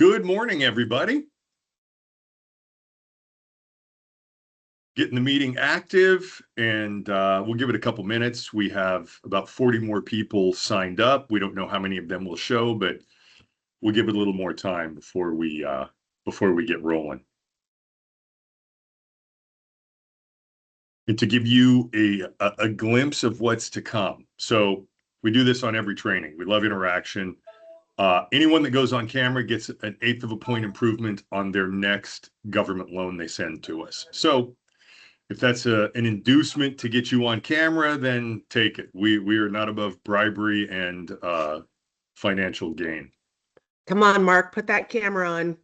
Good morning, everybody. Getting the meeting active, and we'll give it a couple minutes. We have about 40 more people signed up. We don't know how many of them will show, but we'll give it a little more time before we get rolling. And to give you a glimpse of what's to come. So we do this on every training. We love interaction. Anyone that goes on camera gets an 1/8 of a point improvement on their next government loan they send to us. So if that's an inducement to get you on camera, then take it. We are not above bribery and financial gain. Come on, Mark, put that camera on.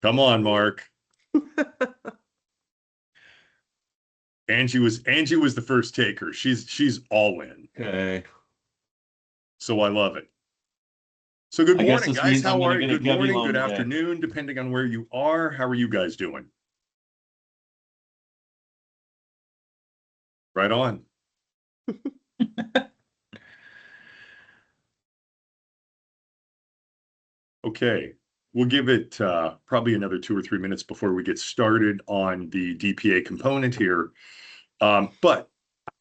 Come on, Mark. Angie was the first taker. She's all in. Okay. So I love it. So good morning, guys. How are you? Good morning, good afternoon, depending on where you are. How are you guys doing? Right on. Okay, we'll give it probably another 2 or 3 minutes before we get started on the DPA component here. But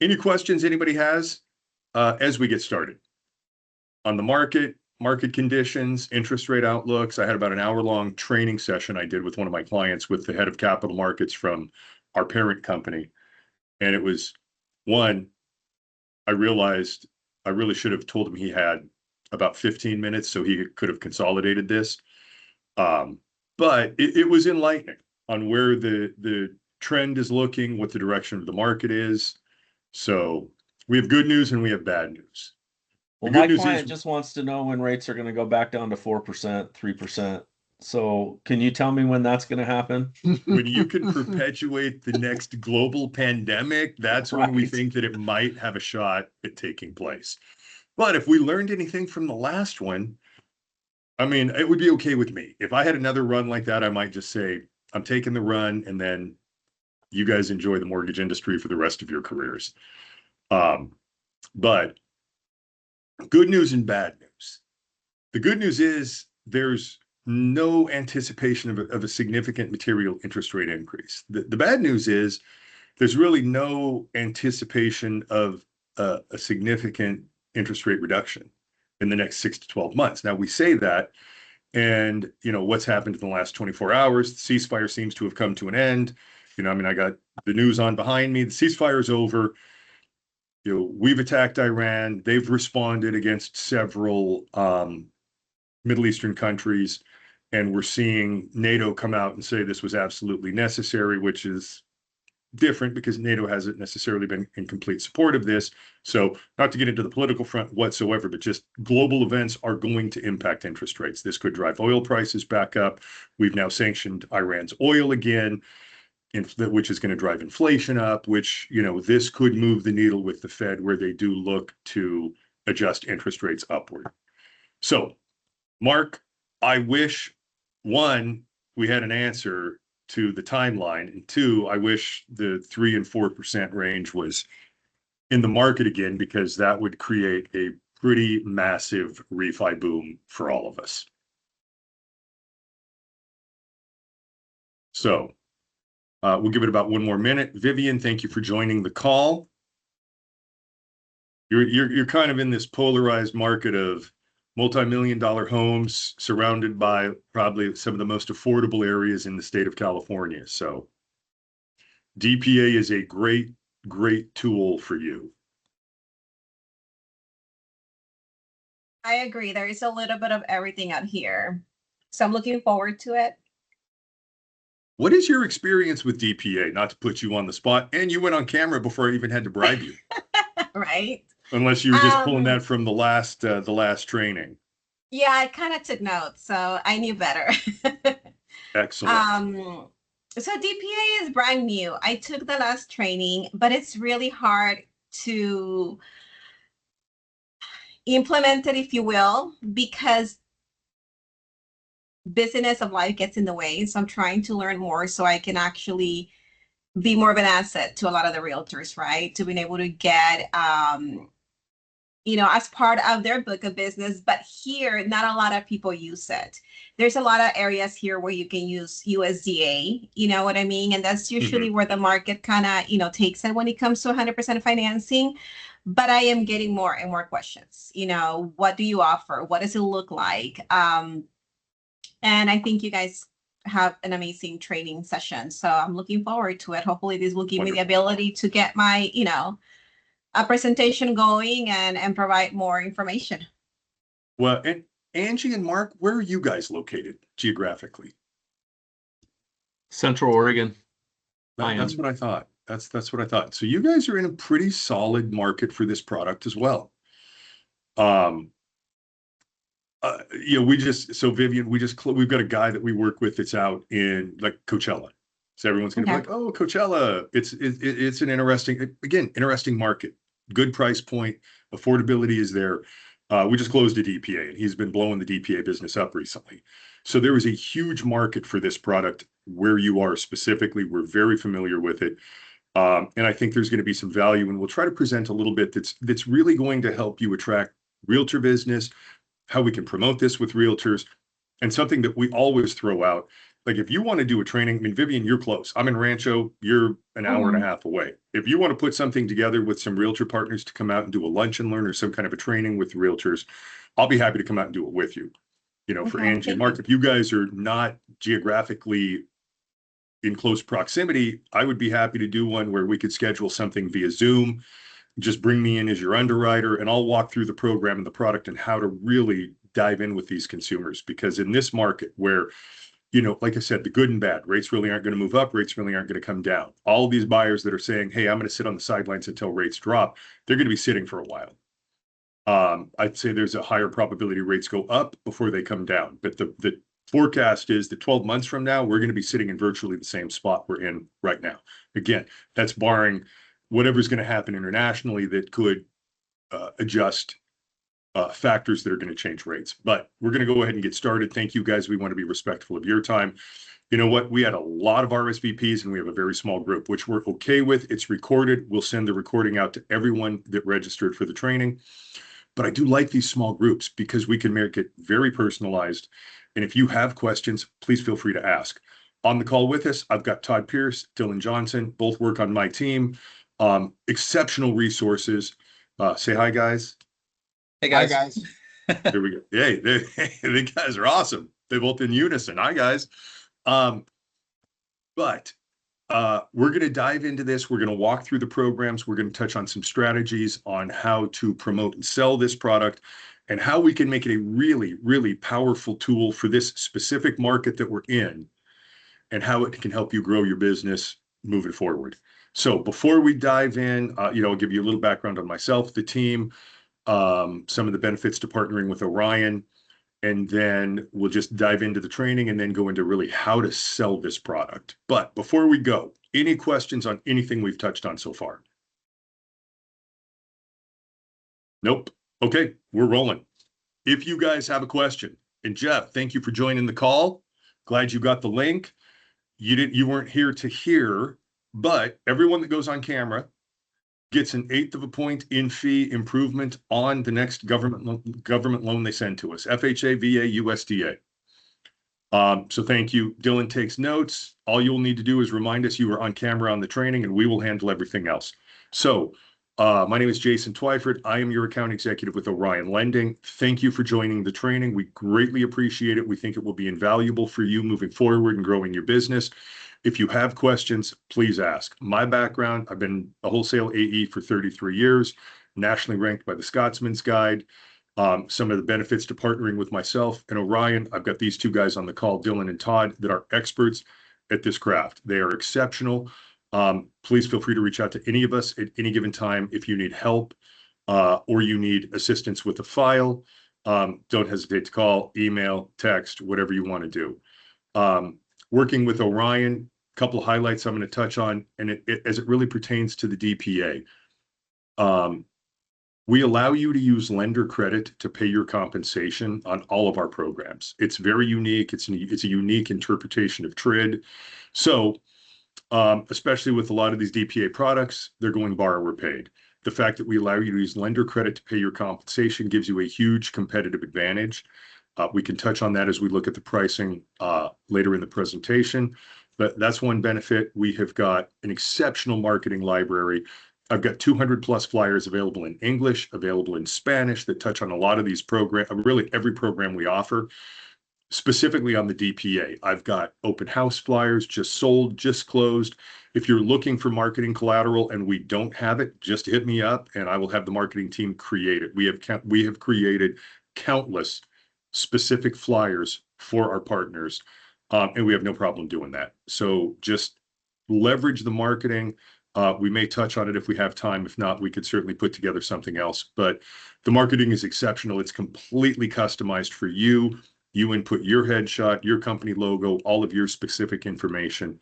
any questions anybody has as we get started on the market conditions, interest rate outlooks? I had about an hour-long training session I did with one of my clients with the head of capital markets from our parent company. And it was one, I realized I really should have told him he had about 15 minutes so he could have consolidated this. But it was enlightening on where the trend is looking, what the direction of the market is. So we have good news and we have bad news. Well, my client just wants to know when rates are going to go back down to 4%, 3%. So can you tell me when that's going to happen? When you can perpetuate the next global pandemic, that's when we think that it might have a shot at taking place. But if we learned anything from the last one, I mean, it would be okay with me. If I had another run like that, I might just say, I'm taking the run, and then you guys enjoy the mortgage industry for the rest of your careers. But good news and bad news. The good news is there's no anticipation of a significant material interest rate increase. The bad news is there's really no anticipation of a significant interest rate reduction in the next 6 to 12 months. Now we say that, and what's happened in the last 24 hours, the ceasefire seems to have come to an end. I mean, I got the news on behind me. The ceasefire is over. We've attacked Iran. They've responded against several Middle Eastern countries, and we're seeing NATO come out and say this was absolutely necessary, which is different because NATO hasn't necessarily been in complete support of this. So not to get into the political front whatsoever, but just global events are going to impact interest rates. This could drive oil prices back up. We've now sanctioned Iran's oil again, which is going to drive inflation up, which, this could move the needle with the Fed, where they do look to adjust interest rates upward. So, Mark, I wish, one, we had an answer to the timeline, and two, I wish the 3 and 4% range was in the market again, because that would create a pretty massive refi boom for all of us. So we'll give it about 1 more minute. Vivian, thank you for joining the call. You're kind of in this polarized market of multi-million-dollar homes surrounded by probably some of the most affordable areas in the state of California. So DPA is a great, great tool for you. I agree. There is a little bit of everything out here. So I'm looking forward to it. What is your experience with DPA? Not to put you on the spot, and you went on camera before I even had to bribe you. Right. Unless you were just pulling that from the last training. Yeah, I kind of took notes, so I knew better. Excellent. So DPA is brand new. I took the last training, but it's really hard to implement it, if you will, because busyness of life gets in the way. So I'm trying to learn more so I can actually be more of an asset to a lot of the realtors, right? To being able to get as part of their book of business. But here, not a lot of people use it. There's a lot of areas here where you can use USDA, you know what I mean? And that's usually where the market kind of, takes it when it comes to 100% financing. But I am getting more and more questions. What do you offer? What does it look like? And I think you guys have an amazing training session. So I'm looking forward to it. Hopefully this will give me the ability to get my, a presentation going and provide more information. Well, and Angie and Mark, where are you guys located geographically? Central Oregon. That's what I thought. That's what I thought. So you guys are in a pretty solid market for this product as well. Vivian, we've got a guy that we work with that's out in like Coachella. So everyone's going to be like, oh, Coachella. It's an interesting market. Good price point. Affordability is there. We just closed a DPA, and he's been blowing the DPA business up recently. So there is a huge market for this product where you are specifically. We're very familiar with it. And I think there's going to be some value, and we'll try to present a little bit that's really going to help you attract realtor business, how we can promote this with realtors, and something that we always throw out. Like if you want to do a training, I mean, Vivian, you're close. I'm in Rancho. You're an hour and a half away. If you want to put something together with some realtor partners to come out and do a lunch and learn or some kind of a training with realtors, I'll be happy to come out and do it with you. For Angie and Mark, if you guys are not geographically in close proximity, I would be happy to do one where we could schedule something via Zoom. Just bring me in as your underwriter, and I'll walk through the program and the product and how to really dive in with these consumers. Because in this market where, like I said, the good and bad, rates really aren't going to move up, rates really aren't going to come down. All these buyers that are saying, hey, I'm going to sit on the sidelines until rates drop, they're going to be sitting for a while. I'd say there's a higher probability rates go up before they come down. But the forecast is that 12 months from now, we're going to be sitting in virtually the same spot we're in right now. Again, that's barring whatever's going to happen internationally that could adjust factors that are going to change rates. But we're going to go ahead and get started. Thank you, guys. We want to be respectful of your time. You know what? We had a lot of RSVPs, and we have a very small group, which we're okay with. It's recorded. We'll send the recording out to everyone that registered for the training. But I do like these small groups because we can make it very personalized. And if you have questions, please feel free to ask. On the call with us, I've got Todd Pierce, Dylan Johnson, both work on my team. Exceptional resources. Say hi, guys. Hey, guys. Hi, guys. Here we go. Hey, the guys are awesome. They're both in unison. Hi, guys. But we're going to dive into this. We're going to walk through the programs. We're going to touch on some strategies on how to promote and sell this product and how we can make it a really, really powerful tool for this specific market that we're in and how it can help you grow your business moving forward. So before we dive in, I'll give you a little background on myself, the team, some of the benefits to partnering with Orion, and then we'll just dive into the training and then go into really how to sell this product. But before we go, any questions on anything we've touched on so far? Nope. Okay, we're rolling. If you guys have a question, and Jeff, thank you for joining the call. Glad you got the link. You weren't here to hear, but everyone that goes on camera gets an 1/8 of a point in fee improvement on the next government loan they send to us, FHA, VA, USDA. So thank you. Dylan takes notes. All you'll need to do is remind us you were on camera on the training, and we will handle everything else. So my name is Jason Twiford. I am your account executive with Orion Lending. Thank you for joining the training. We greatly appreciate it. We think it will be invaluable for you moving forward and growing your business. If you have questions, please ask. My background, I've been a wholesale AE for 33 years, nationally ranked by the Scotsman's Guide. Some of the benefits to partnering with myself and Orion, I've got these two guys on the call, Dylan and Todd, that are experts at this craft. They are exceptional. Please feel free to reach out to any of us at any given time if you need help or you need assistance with a file. Don't hesitate to call, email, text, whatever you want to do. Working with Orion, a couple of highlights I'm going to touch on, and as it really pertains to the DPA. We allow you to use lender credit to pay your compensation on all of our programs. It's very unique. It's a unique interpretation of TRID. So especially with a lot of these DPA products, they're going borrower paid. The fact that we allow you to use lender credit to pay your compensation gives you a huge competitive advantage. We can touch on that as we look at the pricing later in the presentation, but that's one benefit. We have got an exceptional marketing library. I've got 200 plus flyers available in English, available in Spanish that touch on a lot of these programs, really every program we offer. Specifically on the DPA, I've got open house flyers just sold, just closed. If you're looking for marketing collateral and we don't have it, just hit me up and I will have the marketing team create it. We have created countless specific flyers for our partners, and we have no problem doing that. So just leverage the marketing. We may touch on it if we have time. If not, we could certainly put together something else. But the marketing is exceptional. It's completely customized for you. You input your headshot, your company logo, all of your specific information.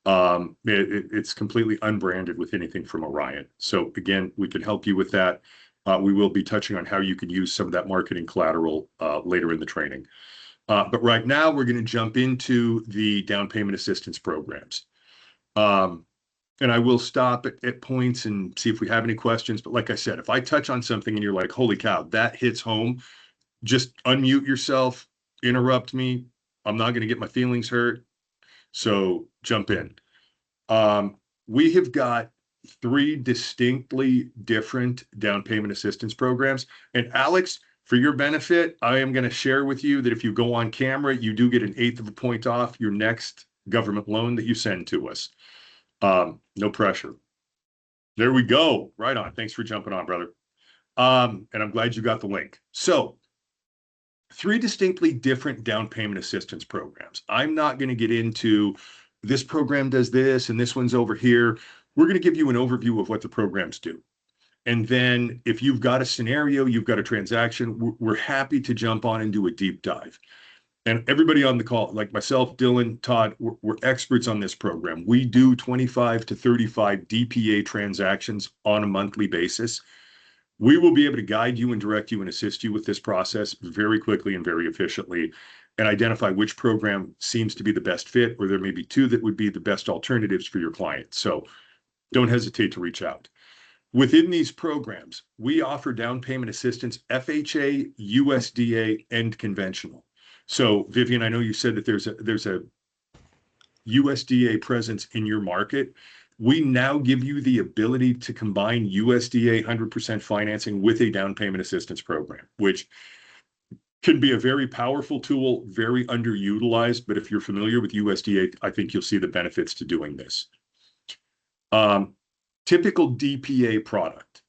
It's completely unbranded with anything from Orion. So again, we can help you with that. We will be touching on how you can use some of that marketing collateral later in the training. But right now, we're going to jump into the down payment assistance programs. And I will stop at points and see if we have any questions. But like I said, if I touch on something and you're like, holy cow, that hits home, just unmute yourself, interrupt me. I'm not going to get my feelings hurt. So jump in. We have got 3 distinctly different down payment assistance programs. And Alex, for your benefit, I am going to share with you that if you go on camera, you do get an 1/8 of a point off your next government loan that you send to us. No pressure. There we go. Right on. Thanks for jumping on, brother. And I'm glad you got the link. So 3 distinctly different down payment assistance programs. I'm not going to get into this program does this and this one's over here. We're going to give you an overview of what the programs do. And then if you've got a scenario, you've got a transaction, we're happy to jump on and do a deep dive. And everybody on the call, like myself, Dylan, Todd, we're experts on this program. We do 25 to 35 DPA transactions on a monthly basis. We will be able to guide you and direct you and assist you with this process very quickly and very efficiently and identify which program seems to be the best fit, or there may be 2 that would be the best alternatives for your client. So don't hesitate to reach out. Within these programs, we offer down payment assistance, FHA, USDA, and conventional. So Vivian, I know you said that there's a USDA presence in your market. We now give you the ability to combine USDA 100% financing with a down payment assistance program, which can be a very powerful tool, very underutilized. But if you're familiar with USDA, I think you'll see the benefits to doing this. Typical DPA product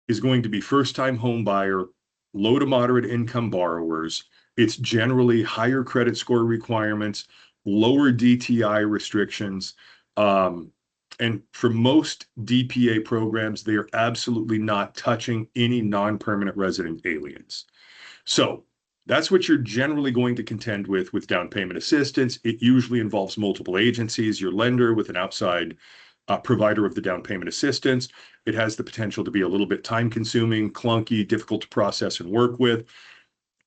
is going to be first-time home buyer, low to moderate income borrowers. It's generally higher credit score requirements, lower DTI restrictions. And for most DPA programs, they are absolutely not touching any non-permanent resident aliens. So that's what you're generally going to contend with down payment assistance. It usually involves multiple agencies, your lender with an outside provider of the down payment assistance. It has the potential to be a little bit time-consuming, clunky, difficult to process and work with.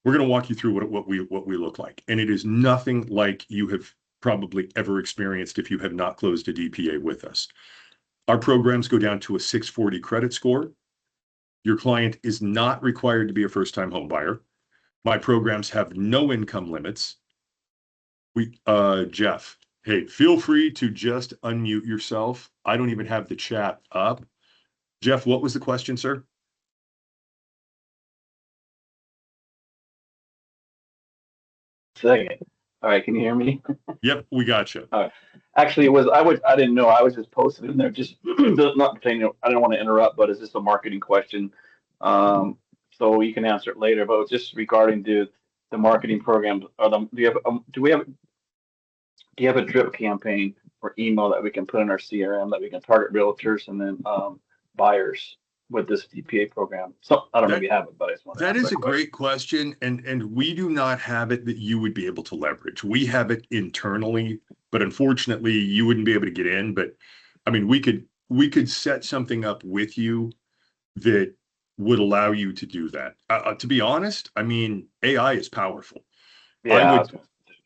We're going to walk you through what we look like. And it is nothing like you have probably ever experienced if you have not closed a DPA with us. Our programs go down to a 640 credit score. Your client is not required to be a first-time home buyer. My programs have no income limits. Jeff, hey, feel free to just unmute yourself. I don't even have the chat up. Jeff, what was the question, sir? Second. All right, can you hear me? Yep, we got you. All right. Actually, I didn't know. I was just posted in there. Just not saying. I didn't want to interrupt, but it's just a marketing question. So you can answer it later. But just regarding the marketing program, do you have a drip campaign or email that we can put in our CRM that we can target realtors and then buyers with this DPA program? So I don't know if you have it, but I just want to that is a great question, and we do not have it that you would be able to leverage. We have it internally, but unfortunately you wouldn't be able to get in. But I mean, we could set something up with you that would allow you to do that. To be honest, I mean, AI is powerful. Yeah,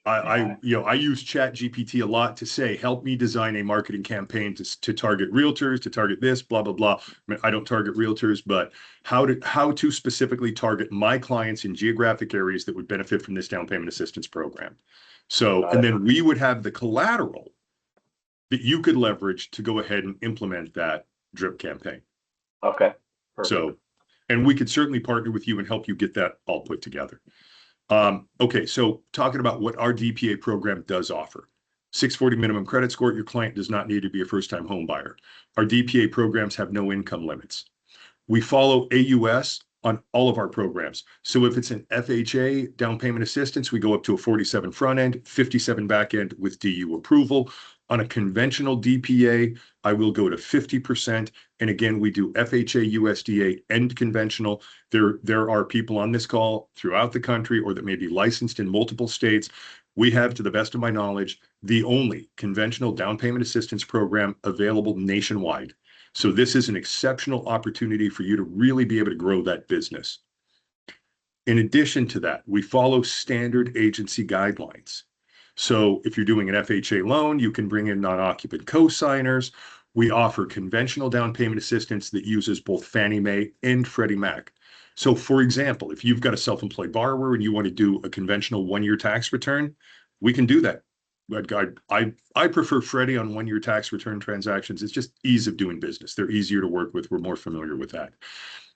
I use Chat GPT a lot to say, help me design a marketing campaign to target realtors, to target this, blah, blah, blah. I mean, I don't target realtors, but how to specifically target my clients in geographic areas that would benefit from this down payment assistance program. So, and then we would have the collateral that you could leverage to go ahead and implement that drip campaign. Okay. Perfect. So, and we could certainly partner with you and help you get that all put together. Okay, so talking about what our DPA program does offer. 640 minimum credit score. Your client does not need to be a first-time home buyer. Our DPA programs have no income limits. We follow AUS on all of our programs. So if it's an FHA down payment assistance, we go up to a 47 front end, 57 back end with DU approval. On a conventional DPA, I will go to 50%. And again, we do FHA, USDA, and conventional. There are people on this call throughout the country or that may be licensed in multiple states. We have, to the best of my knowledge, the only conventional down payment assistance program available nationwide. So this is an exceptional opportunity for you to really be able to grow that business. In addition to that, we follow standard agency guidelines. So if you're doing an FHA loan, you can bring in non-occupant co-signers. We offer conventional down payment assistance that uses both Fannie Mae and Freddie Mac. So for example, if you've got a self-employed borrower and you want to do a conventional one-year tax return, we can do that. I prefer Freddie on one-year tax return transactions. It's just ease of doing business. They're easier to work with. We're more familiar with that.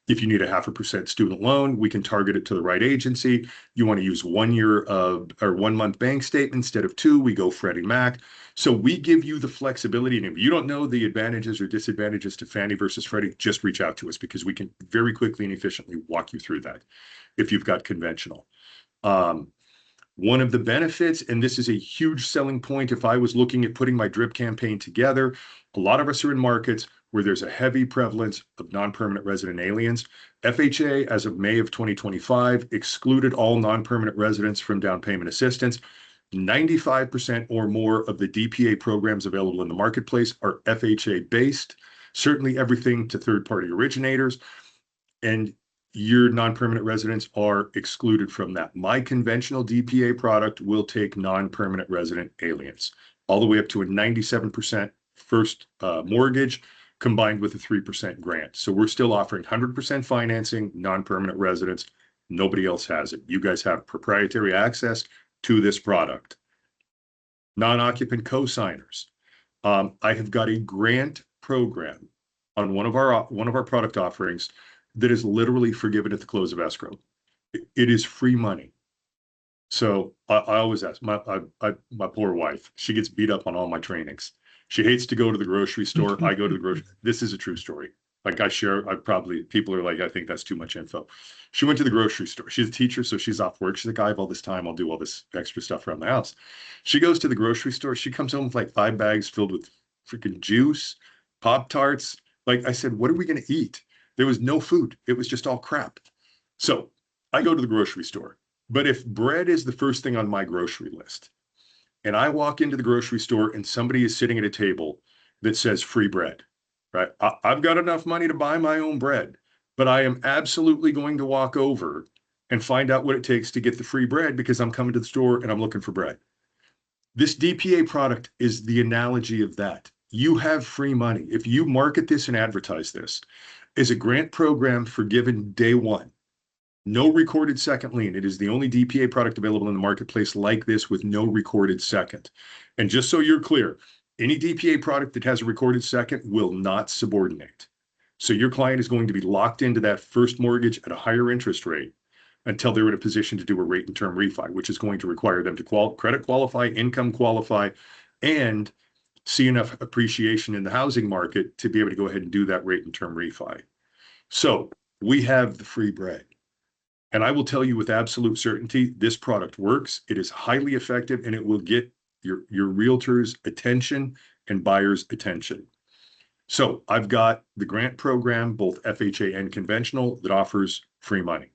If you need a 0.5% student loan, we can target it to the right agency. You want to use 1 year of or 1 month bank statement instead of 2, we go Freddie Mac. So we give you the flexibility. And if you don't know the advantages or disadvantages to Fannie versus Freddie, just reach out to us because we can very quickly and efficiently walk you through that if you've got conventional. One of the benefits, and this is a huge selling point, if I was looking at putting my drip campaign together, a lot of us are in markets where there's a heavy prevalence of non-permanent resident aliens. FHA, as of May of 2025, excluded all non-permanent residents from down payment assistance. 95% or more of the DPA programs available in the marketplace are FHA based, certainly everything to third-party originators. And your non-permanent residents are excluded from that. My conventional DPA product will take non-permanent resident aliens, all the way up to a 97% first mortgage combined with a 3% grant. So we're still offering 100% financing, non-permanent residents. Nobody else has it. You guys have proprietary access to this product. Non-occupant co-signers. I have got a grant program on one of our product offerings that is literally forgiven at the close of escrow. It is free money. So I always ask my poor wife, she gets beat up on all my trainings. She hates to go to the grocery store. I go to the grocery. This is a true story. Like people are like, I think that's too much info. She went to the grocery store. She's a teacher, so she's off work. She's like, I have all this time. I'll do all this extra stuff around the house. She goes to the grocery store. She comes home with like 5 bags filled with freaking juice, Pop-Tarts. Like I said, what are we going to eat? There was no food. It was just all crap. So I go to the grocery store. But if bread is the first thing on my grocery list, and I walk into the grocery store and somebody is sitting at a table that says free bread, right? I've got enough money to buy my own bread, but I am absolutely going to walk over and find out what it takes to get the free bread because I'm coming to the store and I'm looking for bread. This DPA product is the analogy of that. You have free money. If you market this and advertise this as a grant program forgiven day one, no recorded second lien. It is the only DPA product available in the marketplace like this with no recorded second. And just so you're clear, any DPA product that has a recorded second will not subordinate. So your client is going to be locked into that first mortgage at a higher interest rate until they're in a position to do a rate and term refi, which is going to require them to credit qualify, income qualify, and see enough appreciation in the housing market to be able to go ahead and do that rate and term refi. So we have the free bread. And I will tell you with absolute certainty, this product works. It is highly effective and it will get your realtor's attention and buyer's attention. So I've got the grant program, both FHA and conventional, that offers free money.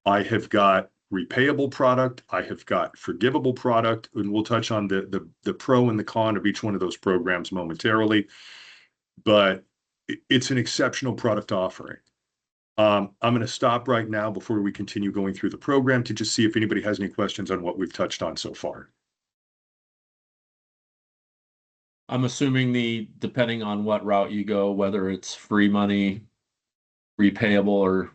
I have got repayable product. I have got forgivable product, and we'll touch on the pro and the con of each one of those programs momentarily. But it's an exceptional product offering. I'm going to stop right now before we continue going through the program to just see if anybody has any questions on what we've touched on so far. I'm assuming depending on what route you go, whether it's free money, repayable, or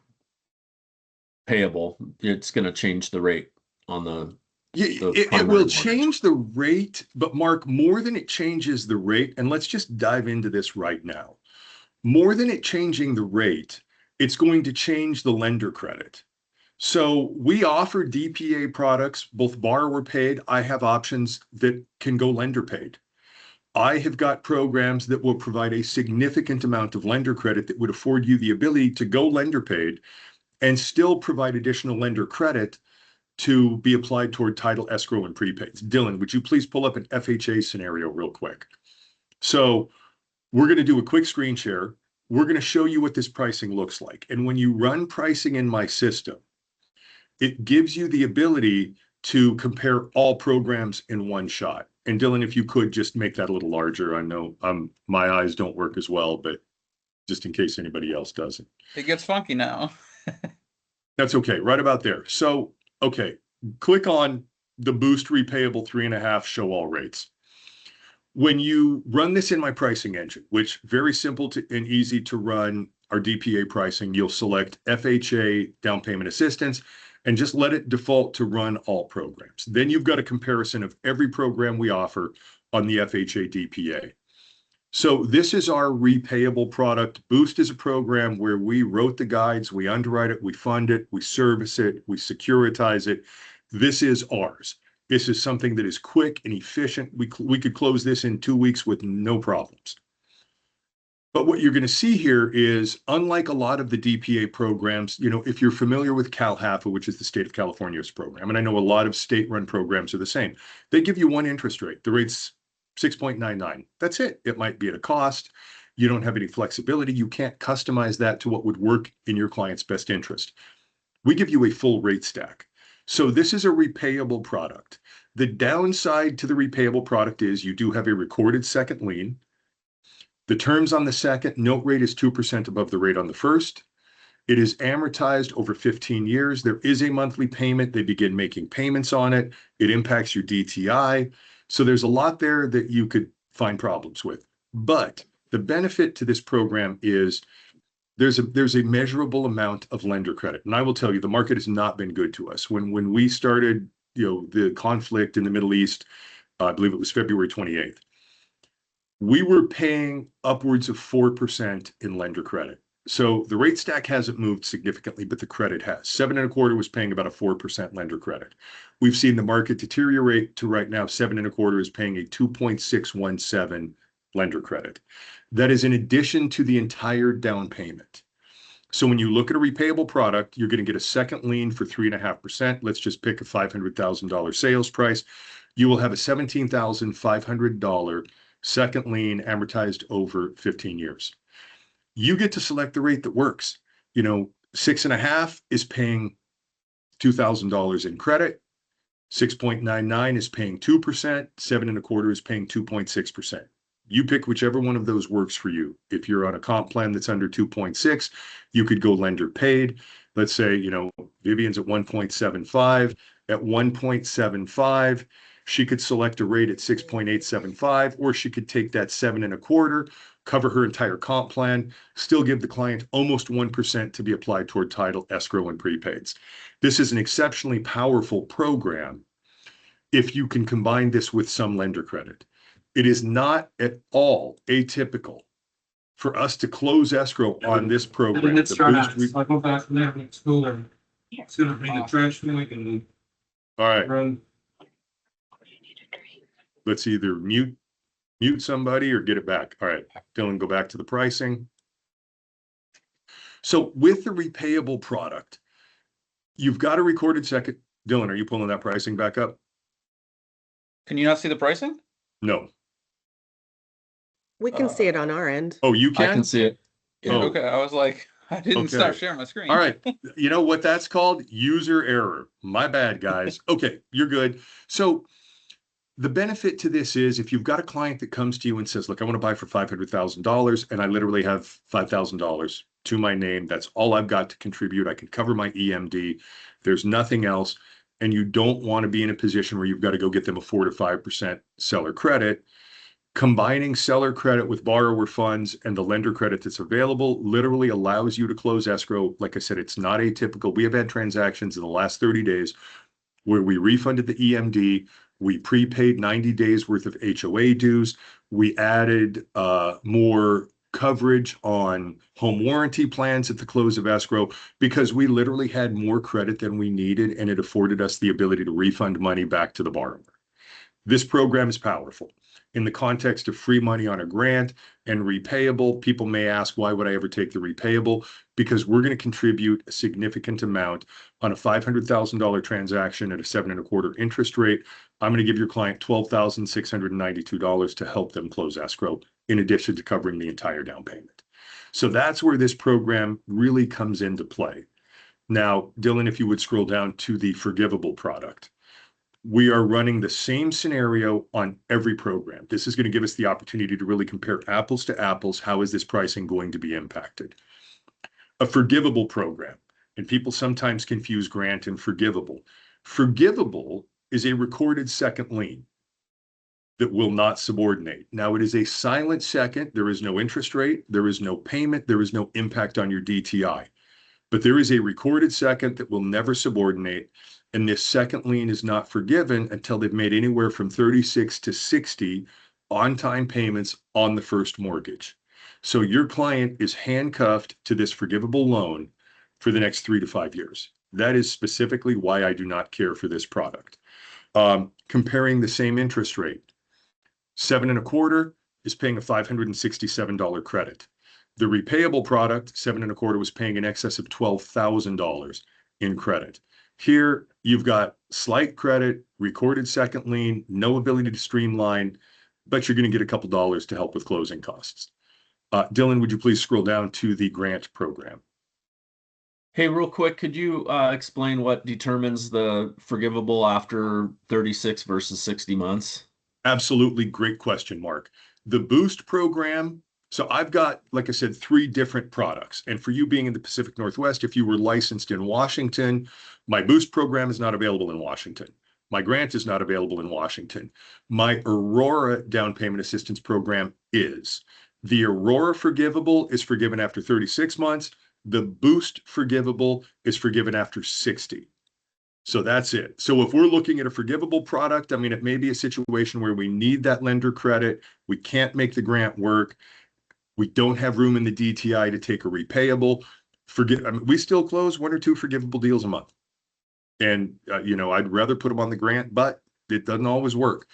payable, it's going to change the rate on the It primary will mortgage. change the rate, but Mark, more than it changes the rate, and let's just dive into this right now. More than it changing the rate, it's going to change the lender credit. So we offer DPA products, both borrower paid. I have options that can go lender paid. I have got programs that will provide a significant amount of lender credit that would afford you the ability to go lender paid and still provide additional lender credit to be applied toward title, escrow, and prepaids. Dylan, would you please pull up an FHA scenario real quick? So we're going to do a quick screen share. We're going to show you what this pricing looks like. And when you run pricing in my system, it gives you the ability to compare all programs in one shot. And Dylan, if you could just make that a little larger. I know my eyes don't work as well, but just in case anybody else doesn't. It gets funky now. That's okay, right about there. So, okay, click on the Boost Repayable 3.5 Show All Rates. When you run this in my pricing engine, which very simple and easy to run our DPA pricing, you'll select FHA down payment assistance and just let it default to run all programs. Then you've got a comparison of every program we offer on the FHA DPA. So this is our repayable product. Boost is a program where we wrote the guides, we underwrite it, we fund it, we service it, we securitize it. This is ours. This is something that is quick and efficient. We could close this in 2 weeks with no problems. But what you're going to see here is, unlike a lot of the DPA programs, if you're familiar with CalHAFA, which is the state of California's program, and I know a lot of state-run programs are the same, they give you one interest rate. The rate's 6.99. That's it. It might be at a cost. You don't have any flexibility. You can't customize that to what would work in your client's best interest. We give you a full rate stack. So this is a repayable product. The downside to the repayable product is you do have a recorded second lien. The terms on the second note rate is 2% above the rate on the first. It is amortized over 15 years. There is a monthly payment. They begin making payments on it. It impacts your DTI. So there's a lot there that you could find problems with. But the benefit to this program is there's a measurable amount of lender credit. And I will tell you, the market has not been good to us. When we started, the conflict in the Middle East, I believe it was February 28th, we were paying upwards of 4% in lender credit. So the rate stack hasn't moved significantly, but the credit has. 7.25 was paying about a 4% lender credit. We've seen the market deteriorate to right now. 7.25 is paying a 2.617 lender credit. That is in addition to the entire down payment. So when you look at a repayable product, you're going to get a second lien for 3.5%. Let's just pick a $500,000 sales price. You will have a $17,500 second lien amortized over 15 years. You get to select the rate that works. 6.5 is paying $2,000 in credit. 6.99 is paying 2%. 7.25 is paying 2.6%. You pick whichever one of those works for you. If you're on a comp plan that's under 2.6, you could go lender paid. Let's say, Vivian's at 1.75. At 1.75, she could select a rate at 6.875, or she could take that 7.25, cover her entire comp plan, still give the client almost 1% to be applied toward title, escrow, and prepaids. This is an exceptionally powerful program if you can combine this with some lender credit. It is not at all atypical for us to close escrow on this program. Let's try that. I'll go back from there next school and it's gonna be the trash can and all right. run. Let's either mute somebody or get it back. All right, Dylan, go back to the pricing. So with the repayable product, you've got a recorded second. Dylan, are you pulling that pricing back up? Can you not see the pricing? No. We can see it on our end. Oh, you I can? can see it. Yeah. Oh. Okay. I was like, I didn't Okay. start sharing my screen. All right. You know what that's called? User error. My bad, guys. Okay, you're good. So the benefit to this is if you've got a client that comes to you and says, look, I want to buy for $500,000 and I literally have $5,000 to my name. That's all I've got to contribute. I can cover my EMD. There's nothing else. And you don't want to be in a position where you've got to go get them a 4 to 5% seller credit. Combining seller credit with borrower funds and the lender credit that's available literally allows you to close escrow. Like I said, it's not atypical. We have had transactions in the last 30 days where we refunded the EMD, we prepaid 90 days worth of HOA dues, we added more coverage on home warranty plans at the close of escrow because we literally had more credit than we needed, and it afforded us the ability to refund money back to the borrower. This program is powerful. In the context of free money on a grant and repayable, people may ask, why would I ever take the repayable? Because we're going to contribute a significant amount on a $500,000 transaction at a 7.25% interest rate. I'm going to give your client $12,692 to help them close escrow, in addition to covering the entire down payment. So that's where this program really comes into play. Now, Dylan, if you would scroll down to the forgivable product. We are running the same scenario on every program. This is going to give us the opportunity to really compare apples to apples. How is this pricing going to be impacted? A forgivable program, and people sometimes confuse grant and forgivable. Forgivable is a recorded second lien that will not subordinate. Now, it is a silent second. There is no interest rate. There is no payment. There is no impact on your DTI. But there is a recorded second that will never subordinate. And this second lien is not forgiven until they've made anywhere from 36 to 60 on-time payments on the first mortgage. So your client is handcuffed to this forgivable loan for the next 3 to 5 years. That is specifically why I do not care for this product. Comparing the same interest rate, 7.25 is paying a $567 credit. The repayable product, 7.25, was paying in excess of $12,000 in credit. Here, you've got slight credit, recorded second lien, no ability to streamline, but you're going to get a couple dollars to help with closing costs. Dylan, would you please scroll down to the grant program? Hey, real quick, could you explain what determines the forgivable after 36 versus 60 months? Absolutely. Great question, Mark. The Boost program. So I've got, like I said, 3 different products. And for you being in the Pacific Northwest, if you were licensed in Washington, my Boost program is not available in Washington. My grant is not available in Washington. My Aurora down payment assistance program is. The Aurora forgivable is forgiven after 36 months. The Boost forgivable is forgiven after 60. So that's it. So if we're looking at a forgivable product, I mean, it may be a situation where we need that lender credit. We can't make the grant work. We don't have room in the DTI to take a repayable. I mean, we still close 1 or 2 forgivable deals a month. And, I'd rather put them on the grant, but it doesn't always work.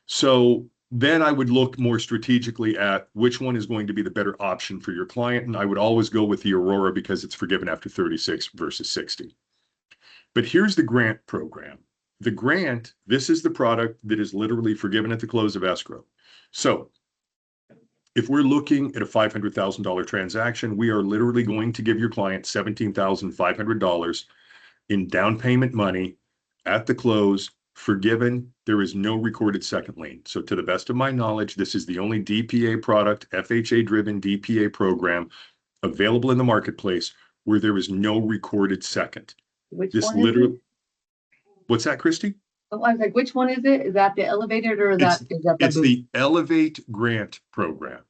So then I would look more strategically at which one is going to be the better option for your client. And I would always go with the Aurora because it's forgiven after 36 versus 60. But here's the grant program. The grant, this is the product that is literally forgiven at the close of escrow. So if we're looking at a $500,000 transaction, we are literally going to give your client $17,500 in down payment money at the close, forgiven. There is no recorded second lien. So to the best of my knowledge, this is the only DPA product, FHA-driven DPA program available in the marketplace where there is no recorded second. Which This one literally, is it? what's that, Christy? Oh, I was like, which one is it? Is that the elevated or is that the It's Boost? the Elevate Grant program.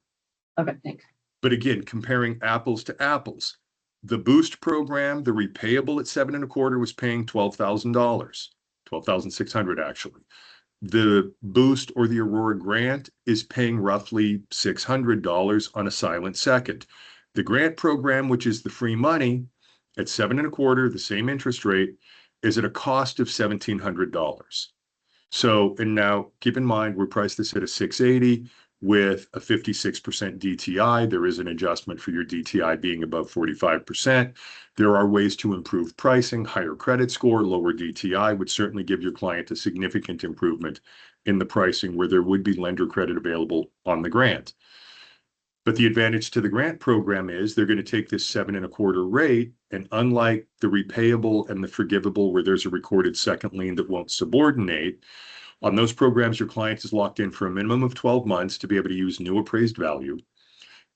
Okay, thanks. But again, comparing apples to apples, the Boost program, the repayable at 7.25 was paying $12,000, $12,600 actually. The Boost or the Aurora Grant is paying roughly $600 on a silent second. The grant program, which is the free money at 7.25, the same interest rate, is at a cost of $1,700. So, and now keep in mind, we're priced this at a 680 with a 56% DTI. There is an adjustment for your DTI being above 45%. There are ways to improve pricing, higher credit score, lower DTI would certainly give your client a significant improvement in the pricing where there would be lender credit available on the grant. But the advantage to the grant program is they're going to take this 7.25 rate, and unlike the repayable and the forgivable where there's a recorded second lien that won't subordinate, on those programs, your client is locked in for a minimum of 12 months to be able to use new appraised value.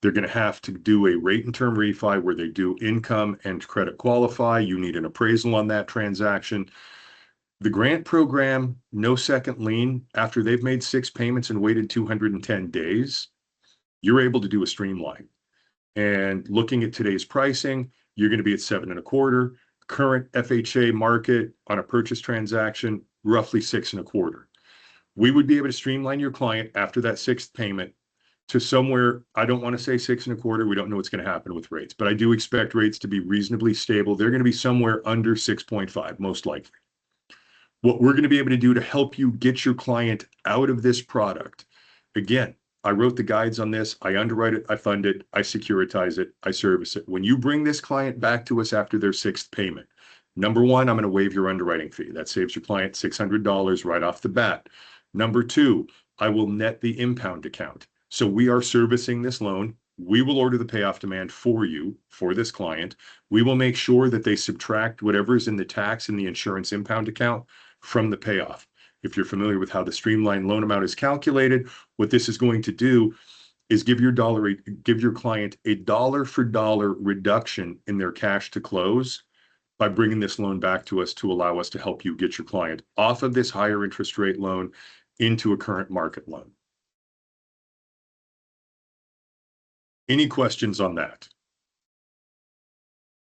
They're going to have to do a rate and term refi where they do income and credit qualify. You need an appraisal on that transaction. The grant program, no second lien, after they've made 6 payments and waited 210 days, you're able to do a streamline. And looking at today's pricing, you're going to be at 7.25. Current FHA market on a purchase transaction, roughly 6.25. We would be able to streamline your client after that 6th payment to somewhere, I don't want to say 6.25. We don't know what's going to happen with rates, but I do expect rates to be reasonably stable. They're going to be somewhere under 6.5, most likely. What we're going to be able to do to help you get your client out of this product, again, I wrote the guides on this. I underwrite it, I fund it, I securitize it, I service it. When you bring this client back to us after their 6th payment, number one, I'm going to waive your underwriting fee. That saves your client $600 right off the bat. Number two, I will net the impound account. So we are servicing this loan. We will order the payoff demand for you, for this client. We will make sure that they subtract whatever is in the tax and the insurance impound account from the payoff. If you're familiar with how the streamlined loan amount is calculated, what this is going to do is give your client a dollar for dollar reduction in their cash to close by bringing this loan back to us to allow us to help you get your client off of this higher interest rate loan into a current market loan. Any questions on that?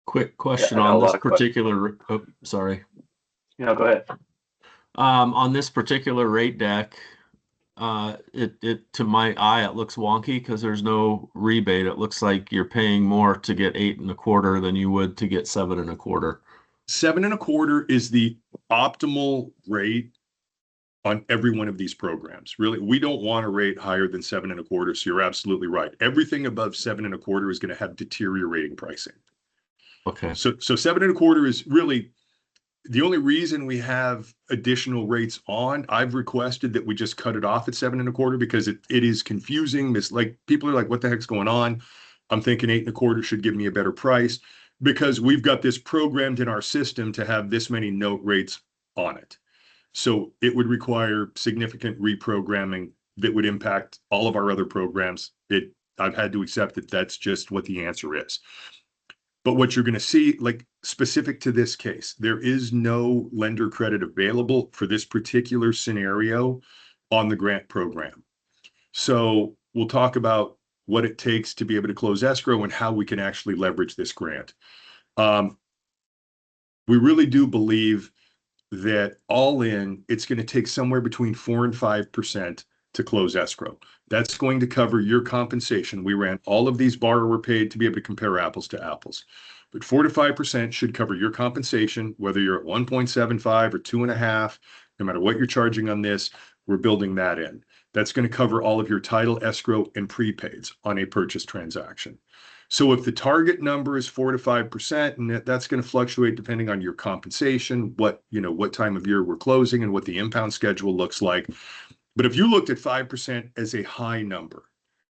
Quick question I got a on this lot of questions. particular, oh, sorry. Go ahead. On this particular rate deck, it to my eye, it looks wonky because there's no rebate. It looks like you're paying more to get 8.25 than you would to get 7.25. 7.25 is the optimal rate on every one of these programs. Really, we don't want a rate higher than 7.25. So you're absolutely right. Everything above 7.25 is going to have deteriorating pricing. Okay. So 7.25 is really the only reason we have additional rates on. I've requested that we just cut it off at 7.25 because it is confusing. It's like people are like, what the heck's going on? I'm thinking 8.25 should give me a better price because we've got this programmed in our system to have this many note rates on it. So it would require significant reprogramming that would impact all of our other programs. I've had to accept that that's just what the answer is. But what you're going to see, like specific to this case, there is no lender credit available for this particular scenario on the grant program. So we'll talk about what it takes to be able to close escrow and how we can actually leverage this grant. We really do believe that all in, it's going to take somewhere between 4 and 5% to close escrow. That's going to cover your compensation. We ran all of these borrower paid to be able to compare apples to apples. But 4 to 5% should cover your compensation, whether you're at 1.75 or 2.5, no matter what you're charging on this, we're building that in. That's going to cover all of your title, escrow, and prepaids on a purchase transaction. So if the target number is 4 to 5%, and that's going to fluctuate depending on your compensation, what time of year we're closing and what the impound schedule looks like. But if you looked at 5% as a high number,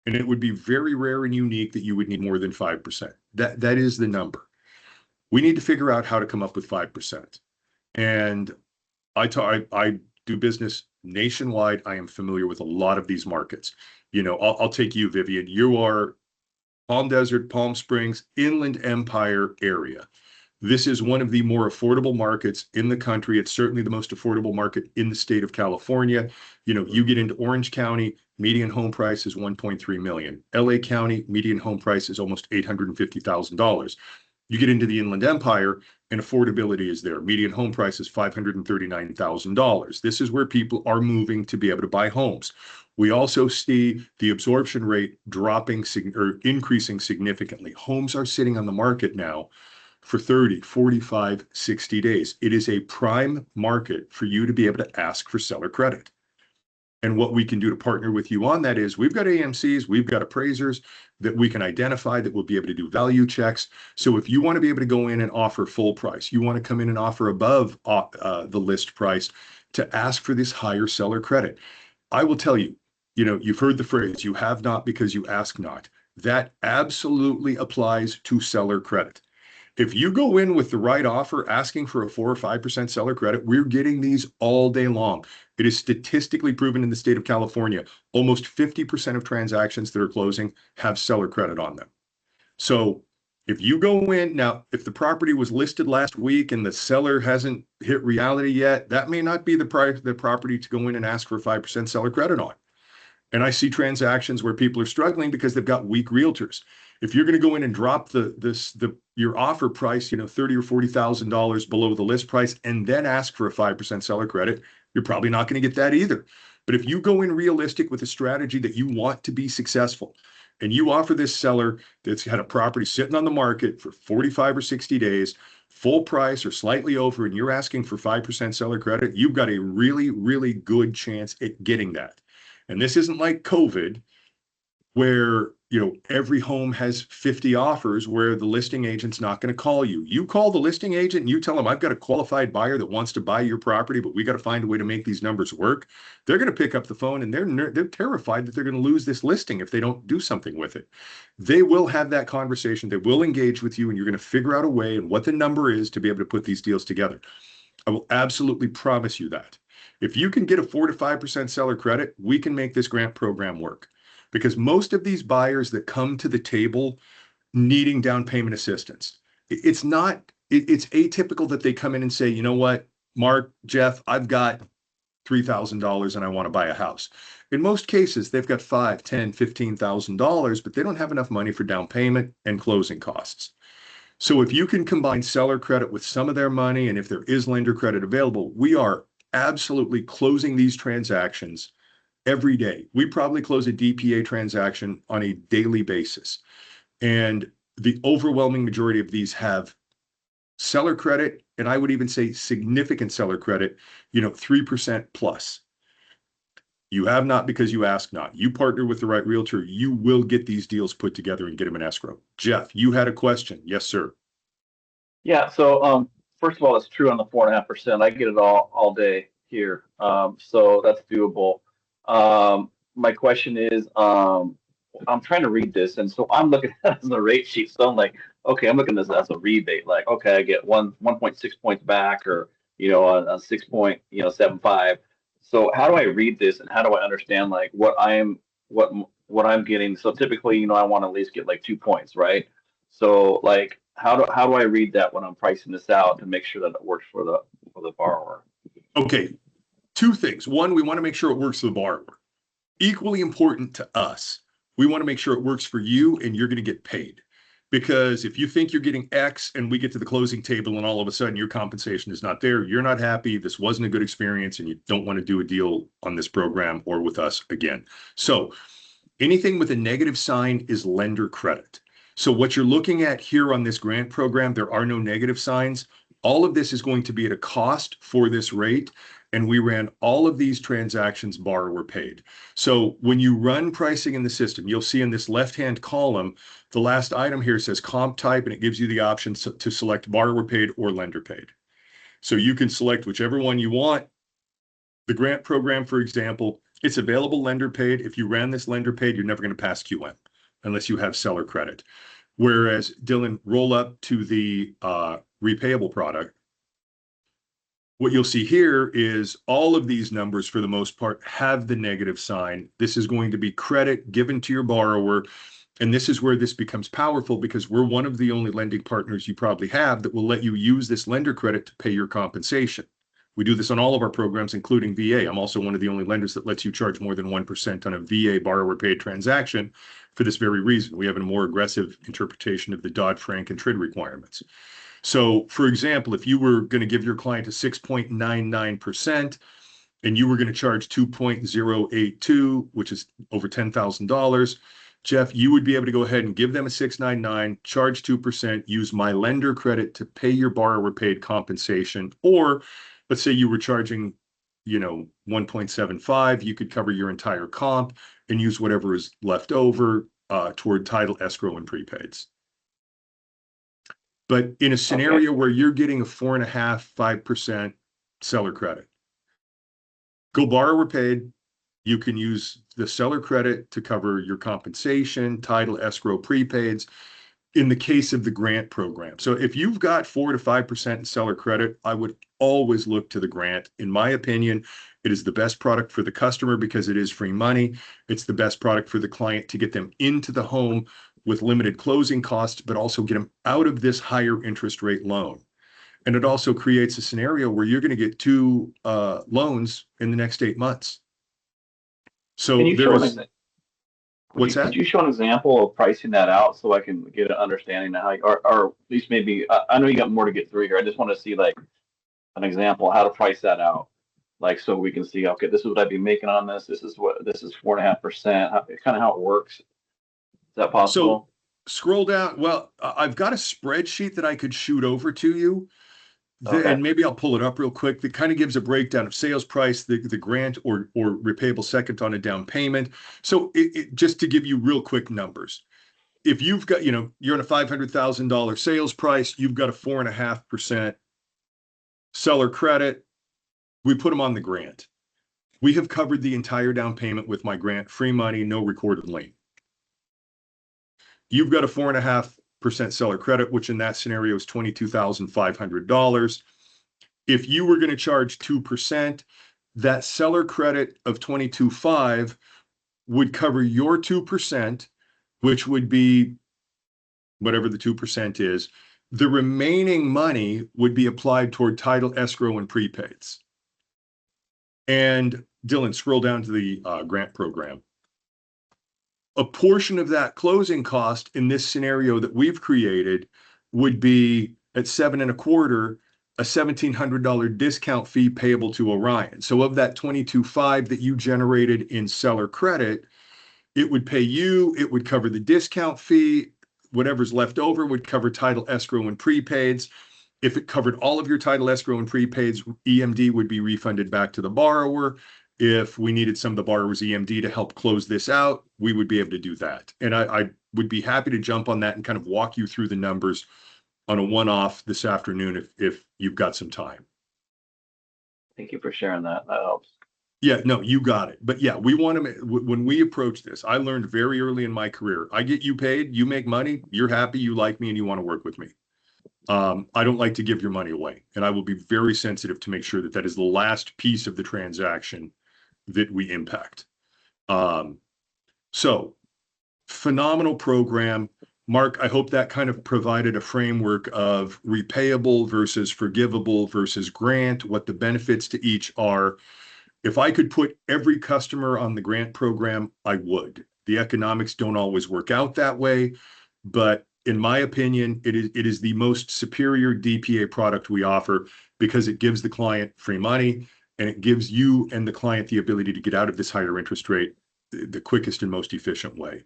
and it would be very rare and unique that you would need more than 5%. That is the number. We need to figure out how to come up with 5%. And I do business nationwide. I am familiar with a lot of these markets. I'll take you, Vivian. You are Palm Desert, Palm Springs, Inland Empire area. This is one of the more affordable markets in the country. It's certainly the most affordable market in the state of California. You get into Orange County, median home price is $1.3 million. LA County, median home price is almost $850,000. You get into the Inland Empire and affordability is there. Median home price is $539,000. This is where people are moving to be able to buy homes. We also see the absorption rate dropping or increasing significantly. Homes are sitting on the market now for 30, 45, 60 days. It is a prime market for you to be able to ask for seller credit. And what we can do to partner with you on that is we've got AMCs, we've got appraisers that we can identify that will be able to do value checks. So if you want to be able to go in and offer full price, you want to come in and offer above the list price to ask for this higher seller credit. I will tell you, you've heard the phrase, you have not because you ask not. That absolutely applies to seller credit. If you go in with the right offer, asking for a 4 or 5% seller credit, we're getting these all day long. It is statistically proven in the state of California, almost 50% of transactions that are closing have seller credit on them. So If you go in now, if the property was listed last week and the seller hasn't hit reality yet, that may not be the property to go in and ask for 5% seller credit on. And I see transactions where people are struggling because they've got weak realtors. If you're going to go in and drop your offer price, $30,000 or $40,000 below the list price, and then ask for a 5% seller credit, you're probably not going to get that either. But if you go in realistic with a strategy that you want to be successful, and you offer this seller that's had a property sitting on the market for 45 or 60 days, full price or slightly over, and you're asking for 5% seller credit, you've got a really, really good chance at getting that. And this isn't like COVID, where every home has 50 offers where the listing agent's not going to call you. You call the listing agent and you tell them, I've got a qualified buyer that wants to buy your property, but we got to find a way to make these numbers work. They're going to pick up the phone and they're terrified that they're going to lose this listing if they don't do something with it. They will have that conversation. They will engage with you, and you're going to figure out a way and what the number is to be able to put these deals together. I will absolutely promise you that. If you can get a 4 to 5% seller credit, we can make this grant program work. Because most of these buyers that come to the table needing down payment assistance, it's atypical that they come in and say, you know what, Mark, Jeff, I've got $3,000 and I want to buy a house. In most cases, they've got $5,000, $10,000, $15,000, but they don't have enough money for down payment and closing costs. So if you can combine seller credit with some of their money, and if there is lender credit available, we are absolutely closing these transactions every day. We probably close a DPA transaction on a daily basis. And the overwhelming majority of these have seller credit, and I would even say significant seller credit, 3% plus. You have not because you ask not. You partner with the right realtor, you will get these deals put together and get them in escrow. Jeff, you had a question. Yes, sir. Yeah. So first of all, it's true on the 4.5%. I get it all day here. So that's doable. My question is, I'm trying to read this, and so I'm looking at the rate sheet. So I'm like, okay, I'm looking at this as a rebate. Like, okay, I get 1.6 points back, or a 6.75. So how do I read this, and how do I understand like what I'm getting? So typically, I want to at least get like 2 points, right? So like, how do I read that when I'm pricing this out to make sure that it works for the borrower? Okay. Two things. One, we want to make sure it works for the borrower. Equally important to us, we want to make sure it works for you and you're going to get paid. Because if you think you're getting X and we get to the closing table and all of a sudden your compensation is not there, you're not happy, this wasn't a good experience, and you don't want to do a deal on this program or with us again. So anything with a negative sign is lender credit. So what you're looking at here on this grant program, there are no negative signs. All of this is going to be at a cost for this rate. And we ran all of these transactions borrower paid. So when you run pricing in the system, you'll see in this left-hand column, the last item here says comp type, and it gives you the option to select borrower paid or lender paid. So you can select whichever one you want. The grant program, for example, it's available lender paid. If you ran this lender paid, you're never going to pass QM unless you have seller credit. Whereas, Dylan, roll up to the repayable product. What you'll see here is all of these numbers, for the most part, have the negative sign. This is going to be credit given to your borrower. And this is where this becomes powerful, because we're one of the only lending partners you probably have that will let you use this lender credit to pay your compensation. We do this on all of our programs, including VA. I'm also one of the only lenders that lets you charge more than 1% on a VA borrower paid transaction for this very reason. We have a more aggressive interpretation of the Dodd-Frank and TRID requirements. So, for example, if you were going to give your client a 6.99% and you were going to charge 2.082, which is over $10,000, Jeff, you would be able to go ahead and give them a 6.99, charge 2%, use my lender credit to pay your borrower paid compensation. Or let's say you were charging, 1.75, you could cover your entire comp and use whatever is left over toward title, escrow, and prepaids. But in a scenario where you're getting a 4.5%, 5% seller credit, go borrower paid. You can use the seller credit to cover your compensation, title, escrow, prepaids in the case of the grant program. So if you've got 4 to 5% in seller credit, I would always look to the grant. In my opinion, it is the best product for the customer because it is free money. It's the best product for the client to get them into the home with limited closing costs, but also get them out of this higher interest rate loan. And it also creates a scenario where you're going to get 2 loans in the next 8 months. So Can you show there's, what's that? Could you show an example of pricing that out so I can get an understanding of how, or at least maybe, I know you got more to get through here. I just want to see like an example how to price that out. Like, so we can see, okay, this is what I'd be making on this. This is 4.5%, kind of how it works. Is that possible? So scroll down. Well, I've got a spreadsheet that I could shoot over to you. Okay. And maybe I'll pull it up real quick. That kind of gives a breakdown of sales price, the grant or repayable second on a down payment. So just to give you real quick numbers, if you've got, you're on a $500,000 sales price, you've got a 4.5% seller credit. We put them on the grant. We have covered the entire down payment with my grant, free money, no recorded lien. You've got a 4.5% seller credit, which in that scenario is $22,500. If you were going to charge 2%, that seller credit of $22,500 would cover your 2%, which would be whatever the 2% is. The remaining money would be applied toward title, escrow, and prepaids. And Dylan, scroll down to the grant program. A portion of that closing cost in this scenario that we've created would be at 7.25%, a $1,700 discount fee payable to Orion. So of that $22,500 that you generated in seller credit, it would pay you, it would cover the discount fee, whatever's left over would cover title, escrow, and prepaids. If it covered all of your title, escrow, and prepaids, EMD would be refunded back to the borrower. If we needed some of the borrower's EMD to help close this out, we would be able to do that. And I would be happy to jump on that and kind of walk you through the numbers on a one-off this afternoon if you've got some time. Thank you for sharing that. That helps. Yeah, no, you got it. But yeah, we want to, when we approach this, I learned very early in my career, I get you paid, you make money, you're happy, you like me, and you want to work with me. I don't like to give your money away, and I will be very sensitive to make sure that that is the last piece of the transaction that we impact. So phenomenal program. Mark, I hope that kind of provided a framework of repayable versus forgivable versus grant, what the benefits to each are. If I could put every customer on the grant program, I would. The economics don't always work out that way, but in my opinion, it is the most superior DPA product we offer because it gives the client free money and it gives you and the client the ability to get out of this higher interest rate the quickest and most efficient way.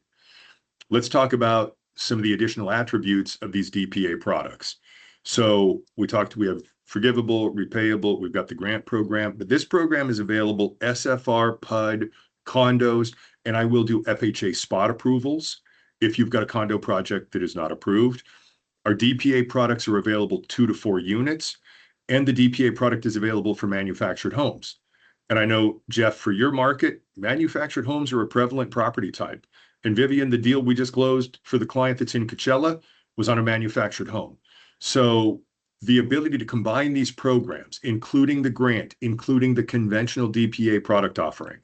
Let's talk about some of the additional attributes of these DPA products. So we have forgivable, repayable, we've got the grant program, but this program is available SFR, PUD, condos, and I will do FHA spot approvals if you've got a condo project that is not approved. Our DPA products are available 2 to 4 units, and the DPA product is available for manufactured homes. And I know, Jeff, for your market, manufactured homes are a prevalent property type. And Vivian, the deal we just closed for the client that's in Coachella was on a manufactured home. So the ability to combine these programs, including the grant, including the conventional DPA product offering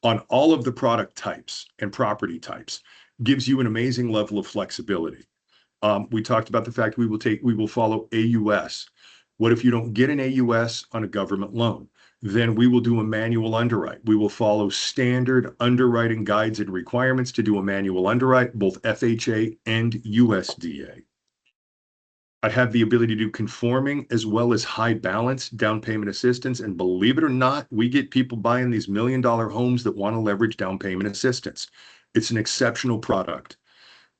on all of the product types and property types gives you an amazing level of flexibility. We talked about the fact we will follow AUS. What if you don't get an AUS on a government loan? Then we will do a manual underwrite. We will follow standard underwriting guides and requirements to do a manual underwrite, both FHA and USDA. I have the ability to do conforming as well as high balance down payment assistance. And believe it or not, we get people buying these $1 million homes that want to leverage down payment assistance. It's an exceptional product.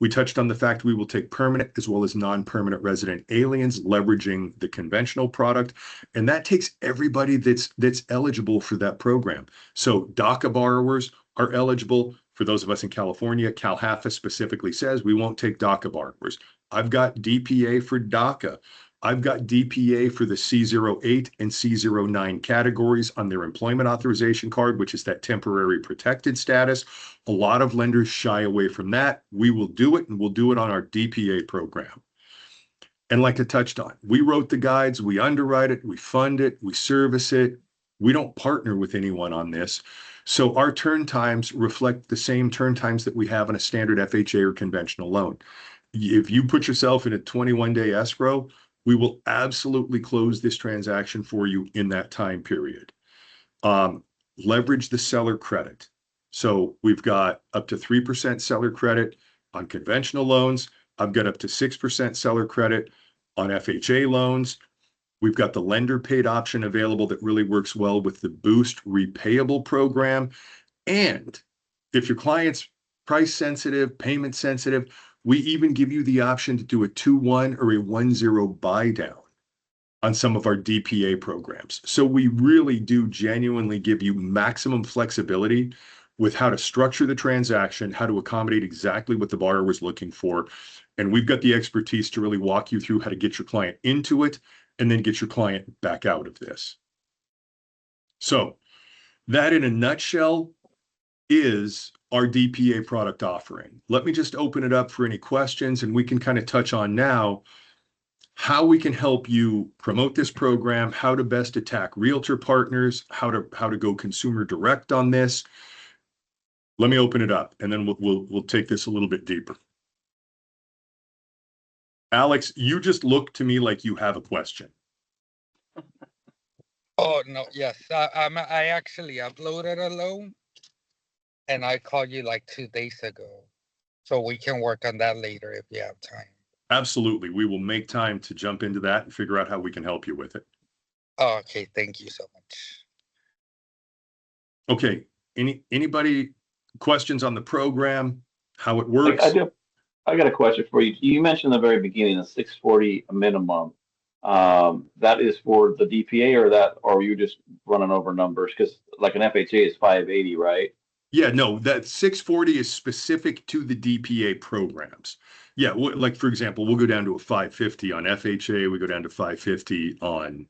We touched on the fact we will take permanent as well as non-permanent resident aliens leveraging the conventional product. And that takes everybody that's eligible for that program. So DACA borrowers are eligible. For those of us in California, CalHAFA specifically says we won't take DACA borrowers. I've got DPA for DACA. I've got DPA for the C08 and C09 categories on their employment authorization card, which is that temporary protected status. A lot of lenders shy away from that. We will do it, and we'll do it on our DPA program. And like I touched on, we wrote the guides, we underwrite it, we fund it, we service it. We don't partner with anyone on this. So our turn times reflect the same turn times that we have on a standard FHA or conventional loan. If you put yourself in a 21-day escrow, we will absolutely close this transaction for you in that time period. Leverage the seller credit. So we've got up to 3% seller credit on conventional loans. I've got up to 6% seller credit on FHA loans. We've got the lender paid option available that really works well with the Boost Repayable program. And if your client's price sensitive, payment sensitive, we even give you the option to do a 2-1 or a 1-0 buy down on some of our DPA programs. So we really do genuinely give you maximum flexibility with how to structure the transaction, how to accommodate exactly what the borrower is looking for. And we've got the expertise to really walk you through how to get your client into it and then get your client back out of this. So that in a nutshell is our DPA product offering. Let me just open it up for any questions, and we can kind of touch on now how we can help you promote this program, how to best attack realtor partners, how to go consumer direct on this. Let me open it up, and then we'll take this a little bit deeper. Alex, you just look to me like you have a question. Oh, no, yes. I actually uploaded a loan and I called you like 2 days ago. So we can work on that later if you have time. Absolutely. We will make time to jump into that and figure out how we can help you with it. Oh, okay. Thank you so much. Okay. Anybody questions on the program, how it works? I got a question for you. You mentioned in the very beginning a 640 minimum. That is for the DPA, or are you just running over numbers? Because like an FHA is 580, right? Yeah, no, that 640 is specific to the DPA programs. Yeah, like for example, we'll go down to a 550 on FHA. We go down to 550 on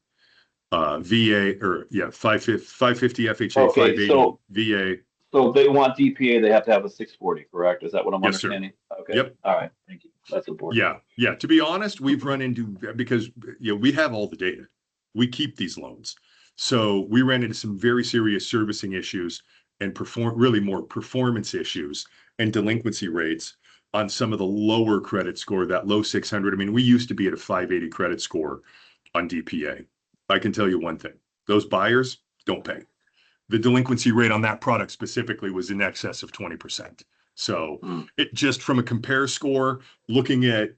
VA, or yeah, 550 FHA, Okay, 580 so VA. So if they want DPA, they have to have a 640, correct? Is that what I'm Yes, sir. understanding? Okay. Yep. All right. Thank you. That's important. Yeah. To be honest, we've run into, because we have all the data. We keep these loans. So we ran into some very serious servicing issues and really more performance issues and delinquency rates on some of the lower credit score, that low 600. I mean, we used to be at a 580 credit score on DPA. I can tell you one thing, those buyers don't pay. The delinquency rate on that product specifically was in excess of 20%. So it just, from a compare score, looking at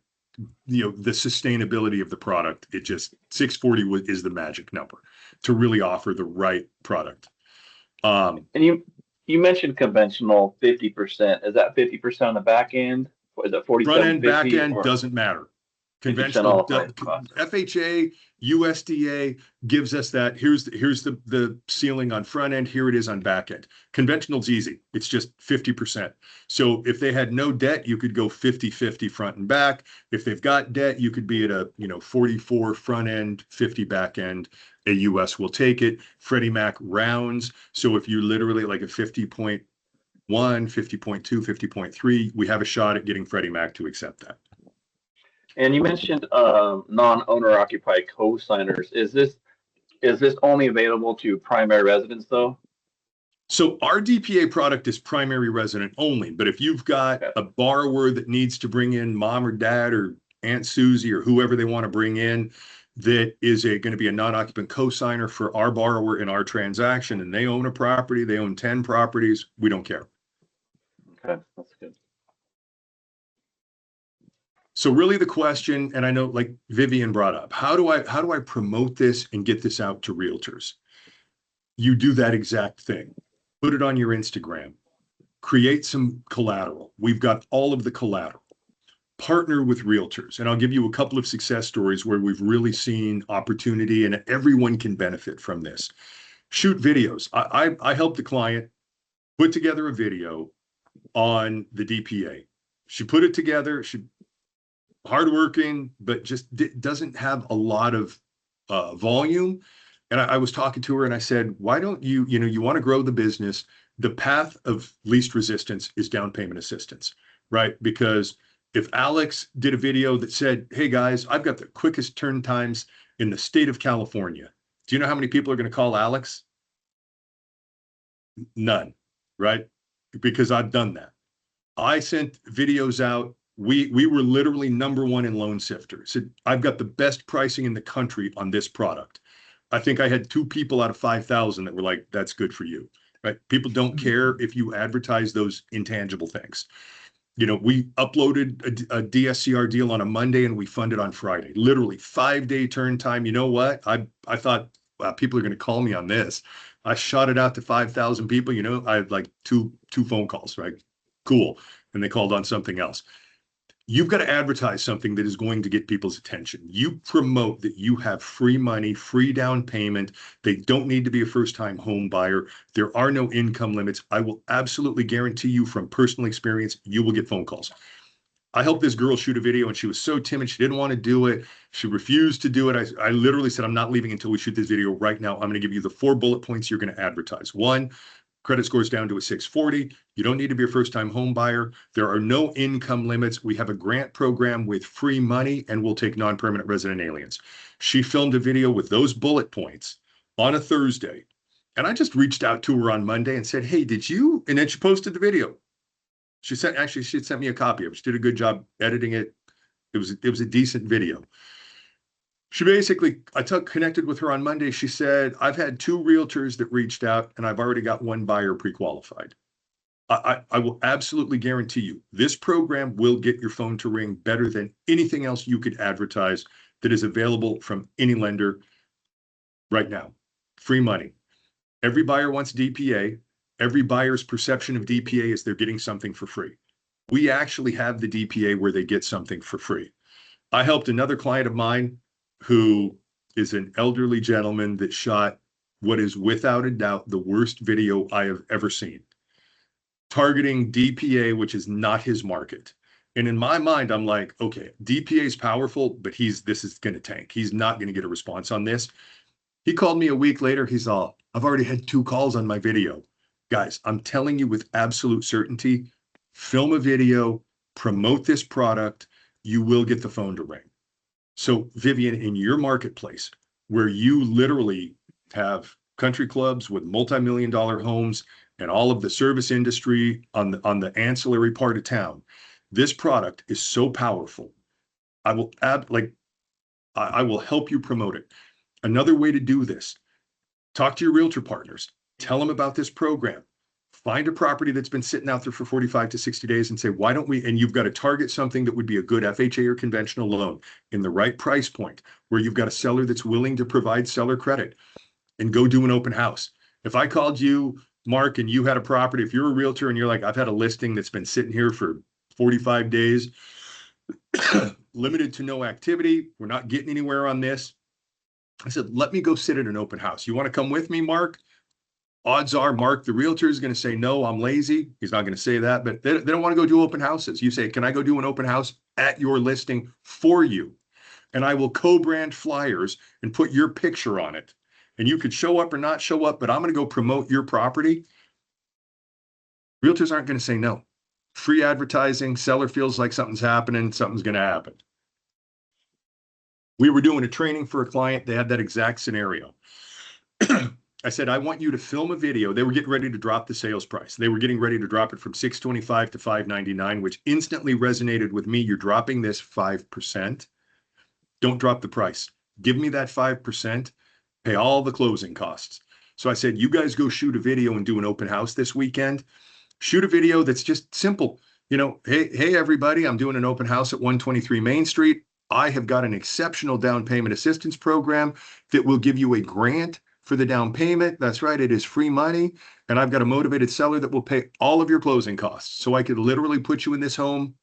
the sustainability of the product, it just 640 is the magic number to really offer the right product. And you mentioned conventional 50%. Is that 50% on the back end? Or is it 47? Front end, back end, doesn't matter. Conventional FHA, USDA gives us that. Here's the ceiling on front end. Here it is on back end. Conventional's easy. It's just 50%. So if they had no debt, you could go 50-50 front and back. If they've got debt, you could be at a 44 front end, 50 back end. A US will take it. Freddie Mac rounds. So if you literally like a 50.1, 50.2, 50.3, we have a shot at getting Freddie Mac to accept that. And you mentioned non-owner occupied co-signers. Is this only available to primary residents though? So our DPA product is primary resident only, but if you've got a borrower that needs to bring in mom or dad or Aunt Susie or whoever they want to bring in, that is going to be a non-occupant co-signer for our borrower in our transaction, and they own a property, they own 10 properties, we don't care. Okay, that's good. So really the question, and I know like Vivian brought up, how do I promote this and get this out to realtors? You do that exact thing. Put it on your Instagram. Create some collateral. We've got all of the collateral. Partner with realtors. And I'll give you a couple of success stories where we've really seen opportunity and everyone can benefit from this. Shoot videos. I helped the client put together a video on the DPA. She put it together. She hardworking, but just doesn't have a lot of volume. And I was talking to her and I said, why don't you want to grow the business. The path of least resistance is down payment assistance, right? Because if Alex did a video that said, hey guys, I've got the quickest turn times in the state of California. Do you know how many people are going to call Alex? None, right? Because I've done that. I sent videos out. We were literally #1 in Loan Sifter. Said, I've got the best pricing in the country on this product. I think I had 2 people out of 5,000 that were like, that's good for you, right? People don't care if you advertise those intangible things. You know, we uploaded a DSCR deal on a Monday and we funded on Friday, literally 5-day turn time. You know what? I thought, wow, people are going to call me on this. I shot it out to 5,000 people. You know, I had like two phone calls, right? Cool. And they called on something else. You've got to advertise something that is going to get people's attention. You promote that you have free money, free down payment. They don't need to be a first-time home buyer. There are no income limits. I will absolutely guarantee you from personal experience, you will get phone calls. I helped this girl shoot a video and she was so timid. She didn't want to do it. She refused to do it. I literally said, I'm not leaving until we shoot this video right now. I'm going to give you the 4 bullet points you're going to advertise. 1, credit scores down to a 640. You don't need to be a first-time home buyer. There are no income limits. We have a grant program with free money, and we'll take non-permanent resident aliens. She filmed a video with those bullet points on a Thursday. And I just reached out to her on Monday and said, hey, did you? And then she posted the video. She sent me a copy of it. She did a good job editing it. It was a decent video. She basically, connected with her on Monday. She said, I've had 2 realtors that reached out and I've already got 1 buyer pre-qualified. I will absolutely guarantee you this program will get your phone to ring better than anything else you could advertise that is available from any lender right now. Free money. Every buyer wants DPA. Every buyer's perception of DPA is they're getting something for free. We actually have the DPA where they get something for free. I helped another client of mine who is an elderly gentleman that shot what is without a doubt the worst video I have ever seen, targeting DPA, which is not his market. And in my mind, I'm like, okay, DPA is powerful, but this is going to tank. He's not going to get a response on this. He called me a week later. He's all, I've already had 2 calls on my video. Guys, I'm telling you with absolute certainty, film a video, promote this product, you will get the phone to ring. So Vivian, in your marketplace, where you literally have country clubs with multi-million-dollar homes and all of the service industry on the ancillary part of town, this product is so powerful. I will help you promote it. Another way to do this, talk to your realtor partners, tell them about this program. Find a property that's been sitting out there for 45 to 60 days and say, why don't we, and you've got to target something that would be a good FHA or conventional loan in the right price point, where you've got a seller that's willing to provide seller credit, and go do an open house. If I called you, Mark, and you had a property, if you're a realtor and you're like, I've had a listing that's been sitting here for 45 days, limited to no activity, we're not getting anywhere on this. I said, let me go sit at an open house. You want to come with me, Mark? Odds are Mark, the realtor, is going to say, no, I'm lazy. He's not going to say that, but they don't want to go do open houses. You say, can I go do an open house at your listing for you? And I will co-brand flyers and put your picture on it. And you could show up or not show up, but I'm going to go promote your property. Realtors aren't going to say no. Free advertising, seller feels like something's happening, something's going to happen. We were doing a training for a client. They had that exact scenario. I said, I want you to film a video. They were getting ready to drop the sales price. They were getting ready to drop it from $625 to $599, which instantly resonated with me. You're dropping this 5%. Don't drop the price. Give me that 5%. Pay all the closing costs. So I said, you guys go shoot a video and do an open house this weekend. Shoot a video that's just simple. You know, hey, everybody, I'm doing an open house at 123 Main Street. I have got an exceptional down payment assistance program that will give you a grant for the down payment. That's right. It is free money. And I've got a motivated seller that will pay all of your closing costs. So I could literally put you in this home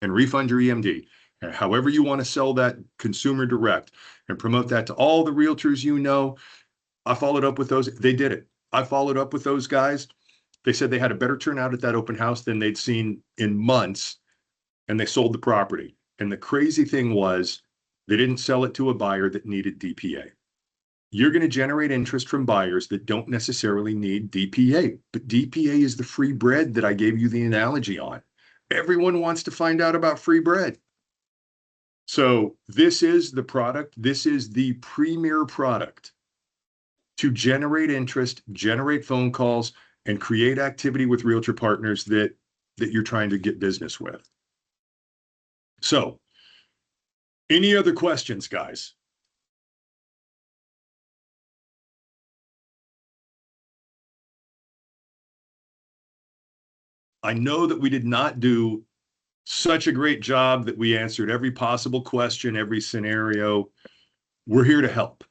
and refund your EMD. And however you want to sell that consumer direct and promote that to all the realtors you know. I followed up with those. They did it. I followed up with those guys. They said they had a better turnout at that open house than they'd seen in months. And they sold the property. And the crazy thing was they didn't sell it to a buyer that needed DPA. You're going to generate interest from buyers that don't necessarily need DPA, but DPA is the free bread that I gave you the analogy on. Everyone wants to find out about free bread. So this is the product. This is the premier product to generate interest, generate phone calls, and create activity with realtor partners that you're trying to get business with. So, any other questions, guys? I know that we did not do such a great job that we answered every possible question, every scenario. We're here to help.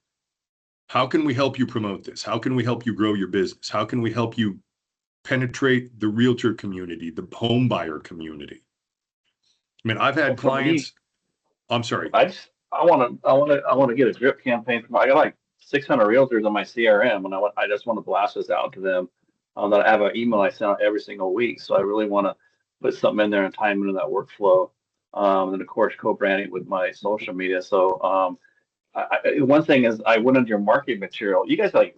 How can we help you promote this? How can we help you grow your business? How can we help you penetrate the realtor community, the home buyer community? I mean, I've had clients. I'm sorry. I want to get a drip campaign from. I got like 600 realtors on my CRM, and I just want to blast this out to them. That I have an email I send out every single week, so I really want to put something in there and time into that workflow. And of course, co-branding with my social media. So one thing is, I went into your marketing material. You guys like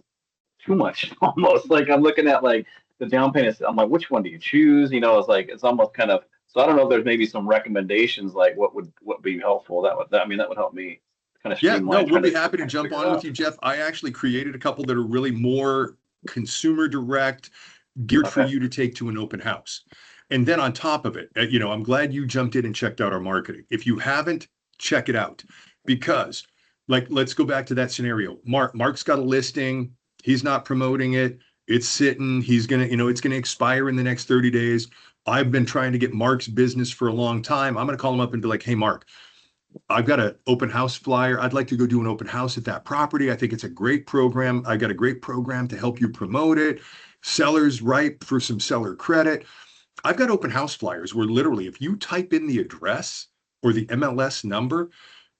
too much almost. Like I'm looking at like the down payment. I'm like, which one do you choose? You know, it's like it's almost kind of. So I don't know if there's maybe some recommendations, like what would be helpful. That would help me kind of Yeah, streamline. no, we'll be happy to jump on with you, Jeff. I actually created a couple that are really more consumer direct, geared for you to take to an open house. And then on top of it, you know, I'm glad you jumped in and checked out our marketing. If you haven't, check it out, because like, let's go back to that scenario. Mark's got a listing. He's not promoting it. It's sitting. He's going to, you know, it's going to expire in the next 30 days. I've been trying to get Mark's business for a long time. I'm going to call him up and be like, hey, Mark, I've got an open house flyer. I'd like to go do an open house at that property. I think it's a great program. I got a great program to help you promote it. Sellers ripe for some seller credit. I've got open house flyers where literally if you type in the address or the MLS number,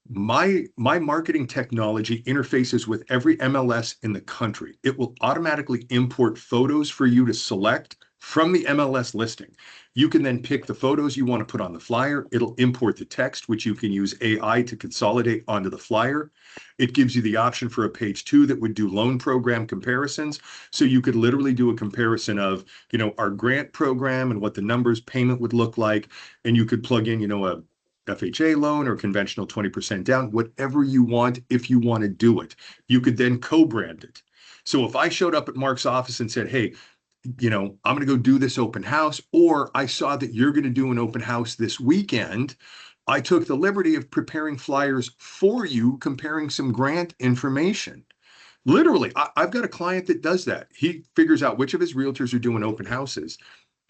my marketing technology interfaces with every MLS in the country. It will automatically import photos for you to select from the MLS listing. You can then pick the photos you want to put on the flyer. It'll import the text, which you can use AI to consolidate onto the flyer. It gives you the option for a page 2 that would do loan program comparisons. So you could literally do a comparison of, you know, our grant program and what the numbers payment would look like. And you could plug in, you know, a FHA loan or conventional 20% down, whatever you want, if you want to do it. You could then co-brand it. So if I showed up at Mark's office and said, hey, you know, I'm going to go do this open house, or I saw that you're going to do an open house this weekend, I took the liberty of preparing flyers for you, comparing some grant information. Literally, I've got a client that does that. He figures out which of his realtors are doing open houses.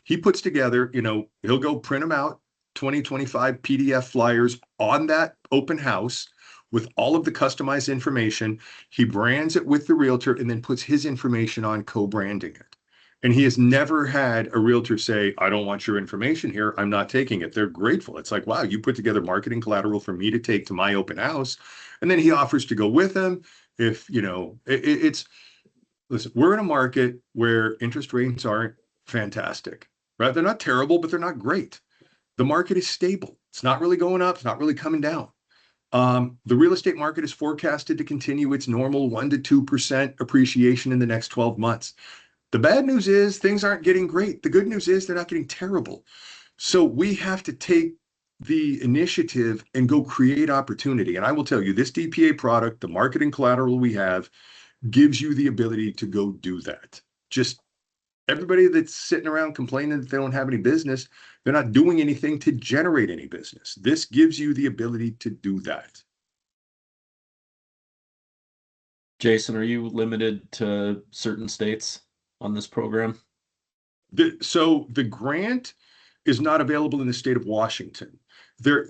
He puts together, you know, he'll go print them out, 20, 25 PDF flyers on that open house with all of the customized information. He brands it with the realtor and then puts his information on, co-branding it. And he has never had a realtor say, I don't want your information here. I'm not taking it. They're grateful. It's like, wow, you put together marketing collateral for me to take to my open house. And then he offers to go with him. If, you know, listen, we're in a market where interest rates aren't fantastic, right? They're not terrible, but they're not great. The market is stable. It's not really going up. It's not really coming down. The real estate market is forecasted to continue its normal 1 to 2% appreciation in the next 12 months. The bad news is things aren't getting great. The good news is they're not getting terrible. So we have to take the initiative and go create opportunity. And I will tell you, this DPA product, the marketing collateral we have, gives you the ability to go do that. Just everybody that's sitting around complaining that they don't have any business, they're not doing anything to generate any business. This gives you the ability to do that. Jason, are you limited to certain states on this program? So the grant is not available in the state of Washington.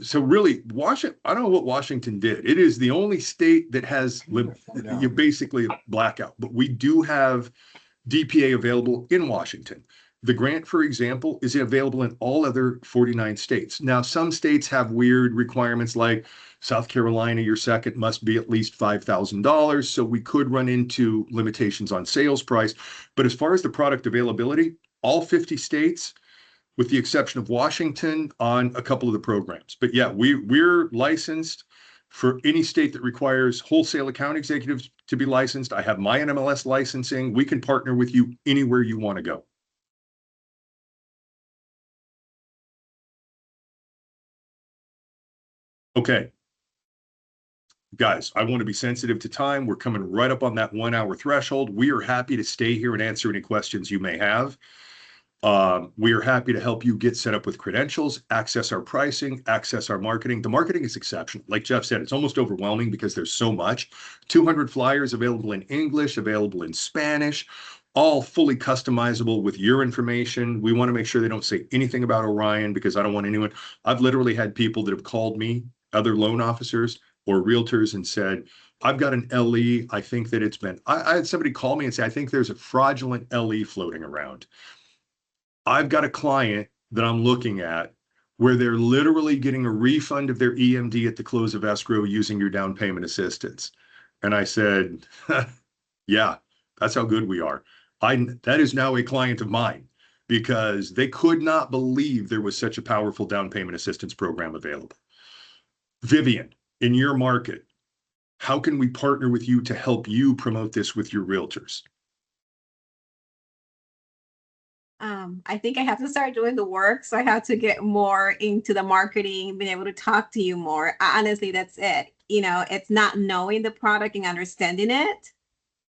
So really, Washington, I don't know what Washington did. It is the only state that has you basically blackout, but we do have DPA available in Washington. The grant, for example, is available in all other 49 states. Now, some states have weird requirements like South Carolina, your second must be at least $5,000. So we could run into limitations on sales price. But as far as the product availability, all 50 states, with the exception of Washington, on a couple of the programs. But yeah, we're licensed for any state that requires wholesale account executives to be licensed. I have my NMLS licensing. We can partner with you anywhere you want to go. Okay. guys, I want to be sensitive to time. We're coming right up on that 1 hour threshold. We are happy to stay here and answer any questions you may have. We are happy to help you get set up with credentials, access our pricing, access our marketing. The marketing is exceptional. Like Jeff said, it's almost overwhelming because there's so much. 200 flyers available in English, available in Spanish, all fully customizable with your information. We want to make sure they don't say anything about Orion because I don't want anyone. I've literally had people that have called me, other loan officers or realtors, and said, I've got an LE. I think that it's been, I had somebody call me and say, I think there's a fraudulent LE floating around. I've got a client that I'm looking at where they're literally getting a refund of their EMD at the close of escrow using your down payment assistance. And I said, yeah, that's how good we are. That is now a client of mine because they could not believe there was such a powerful down payment assistance program available. Vivian, in your market, how can we partner with you to help you promote this with your realtors? I think I have to start doing the work. So I have to get more into the marketing, being able to talk to you more. Honestly, that's it. You know, it's not knowing the product and understanding it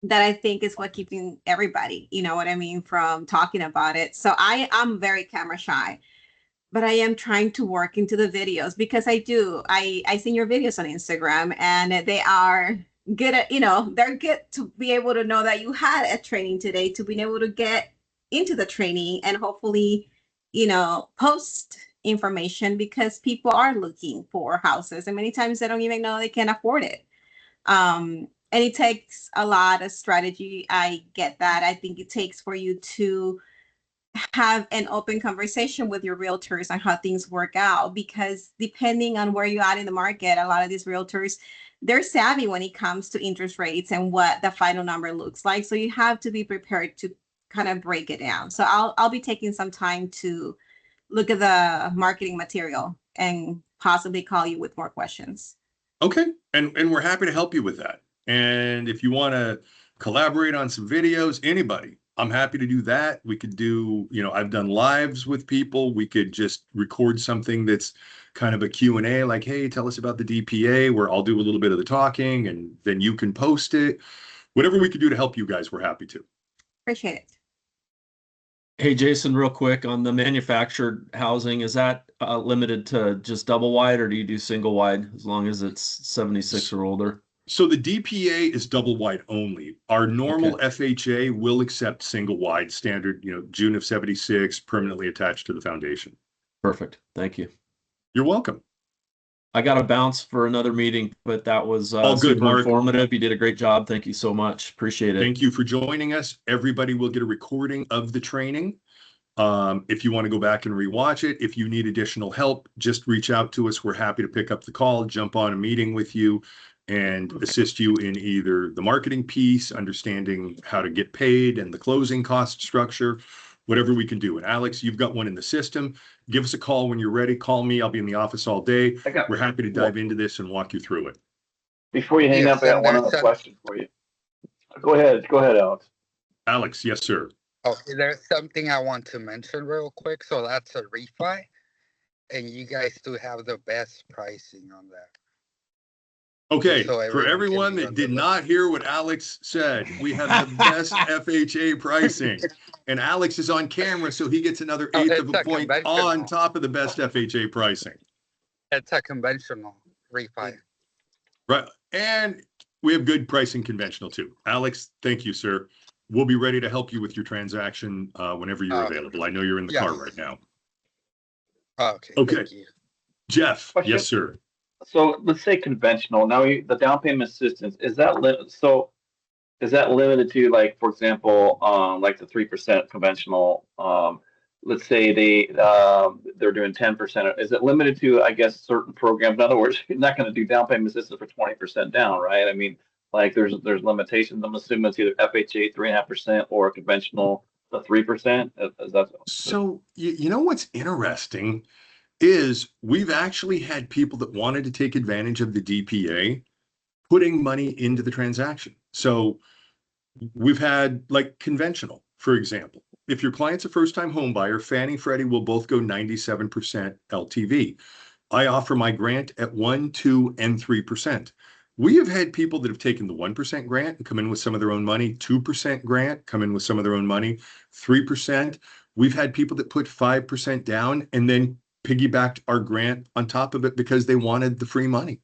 that I think is what keeping everybody, you know what I mean, from talking about it. So I'm very camera shy, but I am trying to work into the videos because I seen your videos on Instagram and they are good at, you know, they're good to be able to know that you had a training today, to be able to get into the training and hopefully, you know, post information because people are looking for houses and many times they don't even know they can afford it. And it takes a lot of strategy. I get that. I think it takes for you to have an open conversation with your realtors on how things work out, because depending on where you're at in the market, a lot of these realtors, they're savvy when it comes to interest rates and what the final number looks like. So you have to be prepared to kind of break it down. So I'll be taking some time to look at the marketing material and possibly call you with more questions. Okay. And we're happy to help you with that. And if you want to collaborate on some videos, anybody, I'm happy to do that. We could do, you know, I've done lives with people. We could just record something that's kind of a Q&A, like, hey, tell us about the DPA, where I'll do a little bit of the talking and then you can post it. Whatever we could do to help you guys, we're happy to. Appreciate it. Hey, Jason, real quick on the manufactured housing, is that limited to just double wide or do you do single wide as long as it's 76 or older? So the DPA is double wide only. Our normal FHA will accept single wide standard, you know, June of 76, permanently attached to the foundation. Perfect. Thank you. You're welcome. I got to bounce for another meeting, but that was All good, super Mark. informative. You did a great job. Thank you so much. Appreciate it. Thank you for joining us. Everybody will get a recording of the training. If you want to go back and rewatch it, if you need additional help, just reach out to us. We're happy to pick up the call, jump on a meeting with you, and assist you in either the marketing piece, understanding how to get paid and the closing cost structure, whatever we can do. And Alex, you've got one in the system. Give us a call when you're ready. Call me. I'll be in the office all day. We're happy to dive into this and walk you through it. Before you hang up, I got one other question for you. Go ahead, Alex. Alex, yes, sir. Oh, there's something I want to mention real quick. So that's a refi, and you guys do have the best pricing on that. Okay, So for everyone everyone can be that on did the not hear what Alex said, we have the best FHA pricing. And Alex is on camera, so he gets another eighth of a point on top of the best FHA pricing. It's a conventional refi. Right. And we have good pricing conventional too. Alex, thank you, sir. We'll be ready to help you with your transaction whenever you're available. I know you're in the car right now. Okay. Okay. Thank you. Jeff, Question? yes, sir. So let's say conventional. Now the down payment assistance, is that limited to, like, for example, like the 3% conventional? Let's say they're doing 10%. Is it limited to, I guess, certain programs? In other words, you're not going to do down payment assistance for 20% down, right? I mean, like there's limitations. I'm assuming it's either FHA 3.5% or conventional the 3%. Is that so? You know what's interesting is we've actually had people that wanted to take advantage of the DPA putting money into the transaction. So we've had, like, conventional, for example. If your client's a first-time home buyer, Fannie Freddie will both go 97% LTV. I offer my grant at 1%, 2%, and 3%. We have had people that have taken the 1% grant and come in with some of their own money, 2% grant, come in with some of their own money, 3%. We've had people that put 5% down and then piggybacked our grant on top of it because they wanted the free money.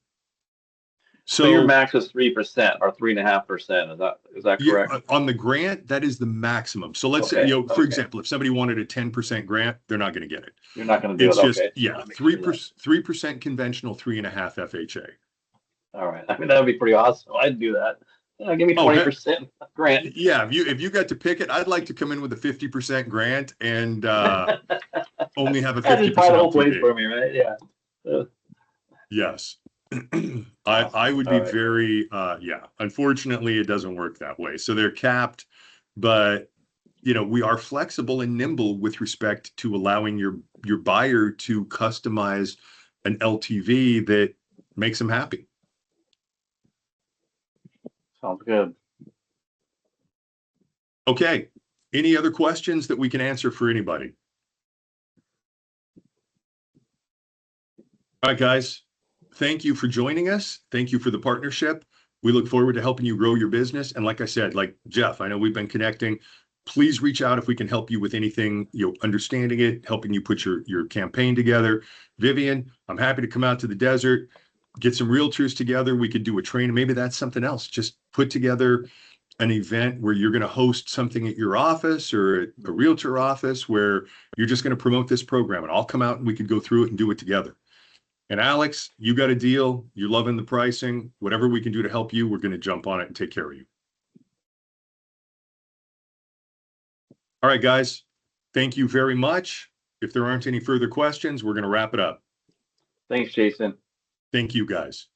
So your max is 3% or 3.5%. Is that correct? Yeah, on the grant, that is the maximum. So let's say, for example, if somebody wanted a 10% grant, they're not going to get it. You're not going to do It's it. just, Okay. yeah, 3% conventional, 3.5 FHA. All right. I mean, that would be pretty awesome. I'd do that. Give me 20% grant. Yeah, if you got to pick it, I'd like to come in with a 50% grant and only have a 50% buy the whole place LTV. for me, right? Yeah. Yes. I would be very unfortunately it doesn't work that way. So they're capped, but we are flexible and nimble with respect to allowing your buyer to customize an LTV that makes them happy. Sounds good. Okay. Any other questions that we can answer for anybody? All right, guys. Thank you for joining us. Thank you for the partnership. We look forward to helping you grow your business. And like I said, like Jeff, I know we've been connecting. Please reach out if we can help you with anything, understanding it, helping you put your campaign together. Vivian, I'm happy to come out to the desert, get some realtors together. We could do a training. Maybe that's something else. Just put together an event where you're going to host something at your office or at a realtor office where you're just going to promote this program, and I'll come out and we could go through it and do it together. And Alex, you got a deal. You're loving the pricing. Whatever we can do to help you, we're going to jump on it and take care of you. All right, guys. Thank you very much. If there aren't any further questions, we're going to wrap it up. Thanks, Jason. Thank you, guys.